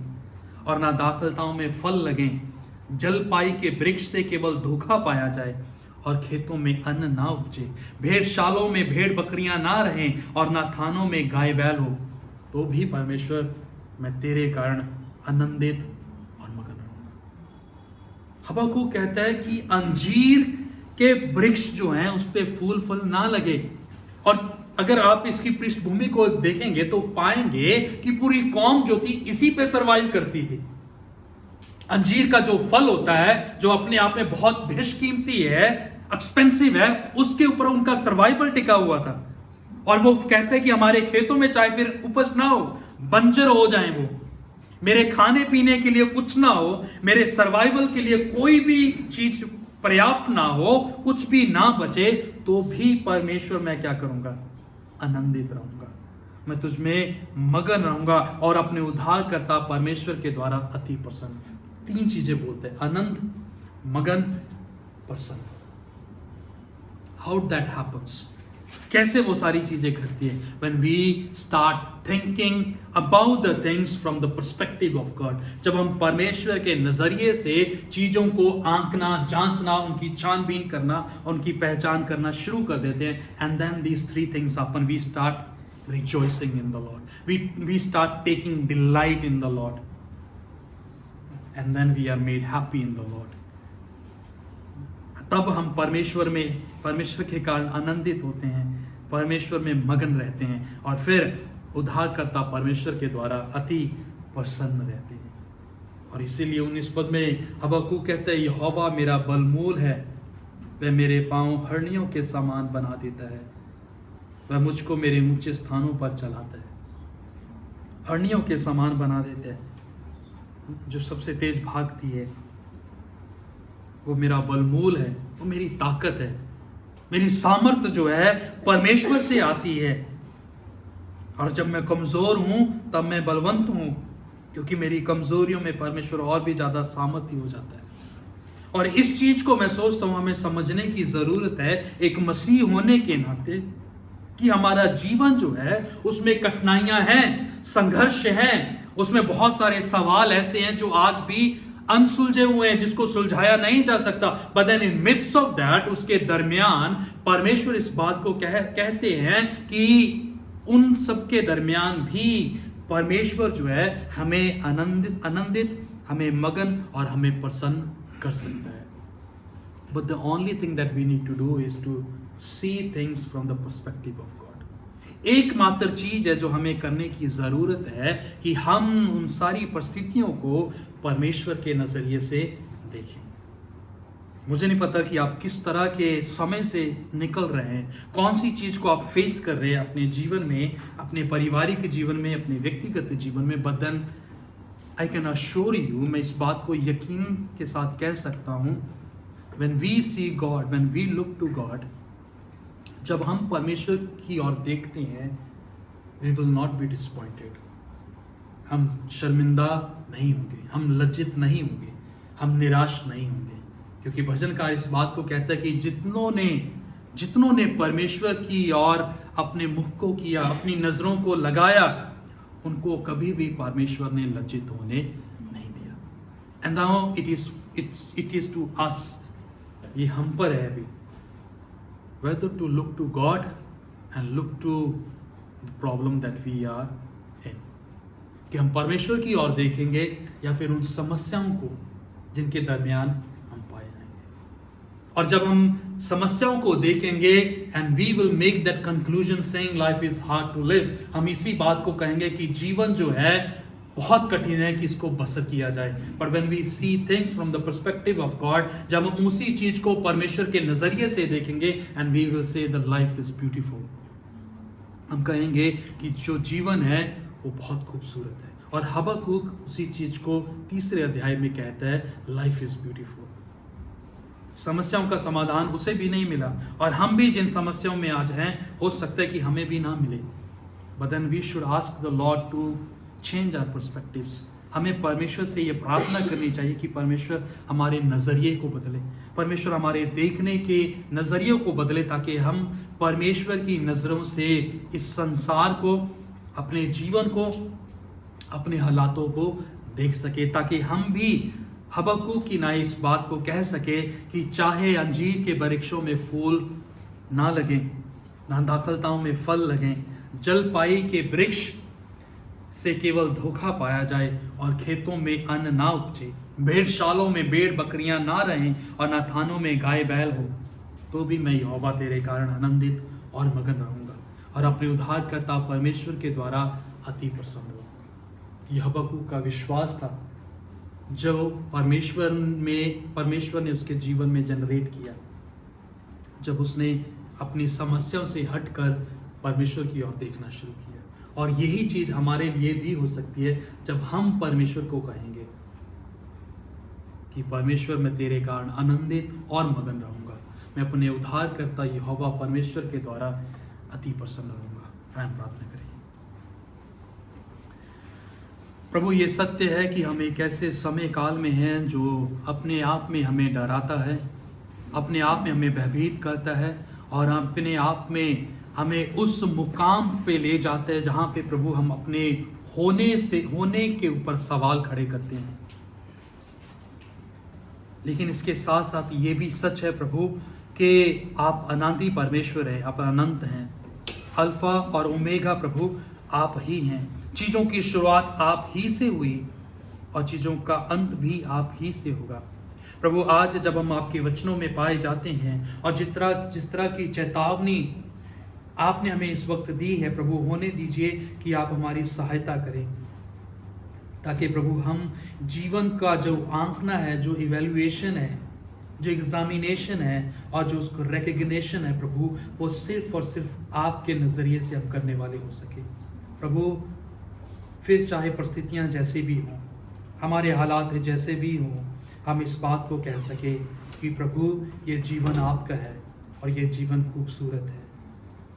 और ना दाखलताओं में फल लगे, जलपाई के वृक्ष से केवल धोखा पाया जाए और खेतों में अन्न ना उपजे, भेड़शालों में भेड़ बकरियां ना रहें और ना थानों में गाय बैल हो, तो भी परमेश्वर मैं तेरे कारण आनंदित और मगन रहूंगा। हबक्कूक कहता है कि अंजीर के वृक्ष जो हैं उस पे फूल फल ना लगे। और अगर आप इसकी पृष्ठभूमि को देखेंगे तो पाएंगे कि पूरी कौम जो थी इसी पे सरवाइव करती थी। अंजीर का जो फल होता है, जो अपने आप में बहुत बेशकीमती है, एक्सपेंसिव है, उसके ऊपर उनका सर्वाइवल टिका हुआ था। और वो कहते हैं कि हमारे खेतों में चाहे फिर उपज ना हो, बंजर हो जाए, वो मेरे खाने पीने के लिए कुछ ना हो, मेरे सर्वाइवल के लिए कोई भी चीज पर्याप्त ना हो, कुछ भी ना बचे, तो भी परमेश्वर मैं क्या करूंगा? आनंदित रहूंगा, मैं तुझ में मगन रहूंगा और अपने उद्धारकर्ता परमेश्वर के द्वारा अति प्रसन्न। 3 चीजें बोलते हैं, आनंद, मगन, प्रसन्न। हाउ दैट हैपेंस, कैसे वो सारी चीजें घटती है? When we start thinking about the things from the perspective of God, जब हम परमेश्वर के नजरिए से चीजों को आंकना, जांचना, उनकी छानबीन करना, उनकी पहचान करना शुरू कर देते हैं, and then these three things happen, we start rejoicing in the Lord, we start taking delight in the Lord, and then we are made happy in the Lord. तब हम परमेश्वर के कारण आनंदित होते हैं, परमेश्वर में मगन रहते हैं, और फिर उद्धारकर्ता परमेश्वर के द्वारा अति प्रसन्न रहते हैं। और इसीलिए 19 पद में हबक्कूक कहते हैं, यहोवा मेरा बलमूल है, वह मेरे पांव हरनियों के समान बना देता है, वह मुझको मेरे ऊंचे स्थानों पर चलाता है। हरनियों के समान बना देता है, जो सबसे तेज भागती है, वो मेरा बलमूल है, वो मेरी ताकत है। मेरी सामर्थ्य जो है परमेश्वर से आती है, और जब मैं कमजोर हूं तब मैं बलवंत हूं, क्योंकि मेरी कमजोरियों में परमेश्वर और भी ज्यादा सामर्थ्य हो जाता है। और इस चीज को मैं सोचता हूं हमें समझने की जरूरत है एक मसीह होने के नाते, कि हमारा जीवन जो है उसमें कठिनाइयां हैं, संघर्ष हैं, उसमें बहुत सारे सवाल ऐसे हैं जो आज भी अनसुलझे हुए हैं, जिसको सुलझाया नहीं जा सकता। But then in midst of that, उसके दरमियान परमेश्वर इस बात को कहते हैं कि उन सबके दरमियान भी परमेश्वर जो है हमें आनंदित, हमें मगन और हमें प्रसन्न कर सकता है। But the only thing that we need to do is to see things from the perspective of God. एकमात्र चीज है जो हमें करने की जरूरत है कि हम उन सारी परिस्थितियों को परमेश्वर के नजरिए से देखें। मुझे नहीं पता कि आप किस तरह के समय से निकल रहे हैं, कौन सी चीज को आप फेस कर रहे हैं अपने जीवन में, अपने पारिवारिक जीवन में, अपने व्यक्तिगत जीवन में। But then I can assure you, मैं इस बात को यकीन के साथ कह सकता हूं, when we see God, when we look to God, जब हम परमेश्वर की ओर देखते हैं, we will not be disappointed. हम शर्मिंदा नहीं होंगे, हम लज्जित नहीं होंगे, हम निराश नहीं होंगे, क्योंकि भजनकार इस बात को कहता है कि जितनों ने परमेश्वर की ओर अपने मुख को किया, अपनी नजरों को लगाया, उनको कभी भी परमेश्वर ने लज्जित होने नहीं दिया। And now it is to us, ये हम पर है अभी, whether to look to God and look to the problem that we are in, कि हम परमेश्वर की ओर देखेंगे या फिर उन समस्याओं को जिनके दरमियान हम पाए जाएंगे। और जब हम समस्याओं को देखेंगे and we will make that conclusion saying life is hard to live, हम इसी बात को कहेंगे कि जीवन जो है बहुत कठिन है कि इसको बसर किया जाए। But when we see things from the perspective of God, जब हम उसी चीज को परमेश्वर के नजरिए से देखेंगे, and we will say the life is beautiful, हम कहेंगे कि जो जीवन है वो बहुत खूबसूरत है। और हबक्कूक उसी चीज को 3 अध्याय में कहता है, लाइफ इज ब्यूटीफुल। समस्याओं का समाधान उसे भी नहीं मिला, और हम भी जिन समस्याओं में आज हैं, हो सकता है कि हमें भी ना मिले। But then we should ask the Lord to change our perspectives. हमें परमेश्वर से ये प्रार्थना करनी चाहिए कि परमेश्वर हमारे नज़रिए को बदले, परमेश्वर हमारे देखने के नज़रिए को बदले, ताकि हम परमेश्वर की नज़रों से इस संसार को, अपने जीवन को, अपने हालातों को देख सके, ताकि हम भी हबक्कूक की नाई इस बात को कह सके कि चाहे अंजीर के वृक्षों में फूल ना लगें, ना दाखलताओं में फल लगें, जलपाई के वृक्ष से केवल धोखा पाया जाए, और खेतों में अन्न ना उपजे, भेड़शालों में भेड़ बकरियां ना रहें, और ना थानों में गाय बैल हो, तो भी मैं यहोवा तेरे कारण आनंदित और मगन रहूंगा, और अपने उद्धारकर्ता परमेश्वर के द्वारा अति प्रसन्न हूँ। यह हबक्कूक का विश्वास था, जो परमेश्वर ने उसके जीवन में जनरेट किया, जब उसने अपनी समस्याओं से हटकर परमेश्वर की ओर देखना शुरू किया। और यही चीज हमारे लिए भी हो सकती है, जब हम परमेश्वर को कहेंगे कि परमेश्वर मैं तेरे कारण आनंदित और मगन रहूंगा, मैं अपने उद्धारकर्ता यहोवा परमेश्वर के द्वारा अति प्रसन्न रहूंगा। हम प्रार्थना करें। प्रभु, ये सत्य है कि हम एक ऐसे समय काल में हैं जो अपने आप में हमें डराता है, अपने आप में हमें भयभीत करता है, और अपने आप में हमें उस मुकाम पे ले जाते हैं जहाँ पे प्रभु हम अपने होने के ऊपर सवाल खड़े करते हैं। लेकिन इसके साथ साथ ये भी सच है प्रभु कि आप अनंती परमेश्वर है, आप अनंत हैं, अल्फा और ओमेगा प्रभु आप ही हैं। चीज़ों की शुरुआत आप ही से हुई और चीज़ों का अंत भी आप ही से होगा। प्रभु आज जब हम आपके वचनों में पाए जाते हैं और जिस तरह की चेतावनी आपने हमें इस वक्त दी है प्रभु, होने दीजिए कि आप हमारी सहायता करें, ताकि प्रभु हम जीवन का जो आंकना है, जो इवैल्यूएशन है, जो एग्जामिनेशन है और जो उसको रिकग्निशन है प्रभु, वो सिर्फ और सिर्फ आपके नज़रिए से हम करने वाले हो सके। प्रभु फिर चाहे परिस्थितियाँ जैसे भी हों, हमारे हालात जैसे भी हों, हम इस बात को कह सके कि प्रभु ये जीवन आपका है और ये जीवन खूबसूरत है।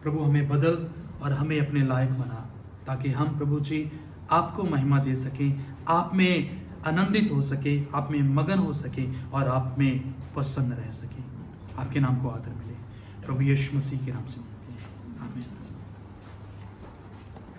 प्रभु हमें बदल और हमें अपने लायक बना, ताकि हम प्रभु जी आपको महिमा दे सकें, आप में आनंदित हो सके, आप में मगन हो सके और आप में प्रसन्न रह सके। आपके नाम को आदर मिले प्रभु यीशु मसीह के नाम से।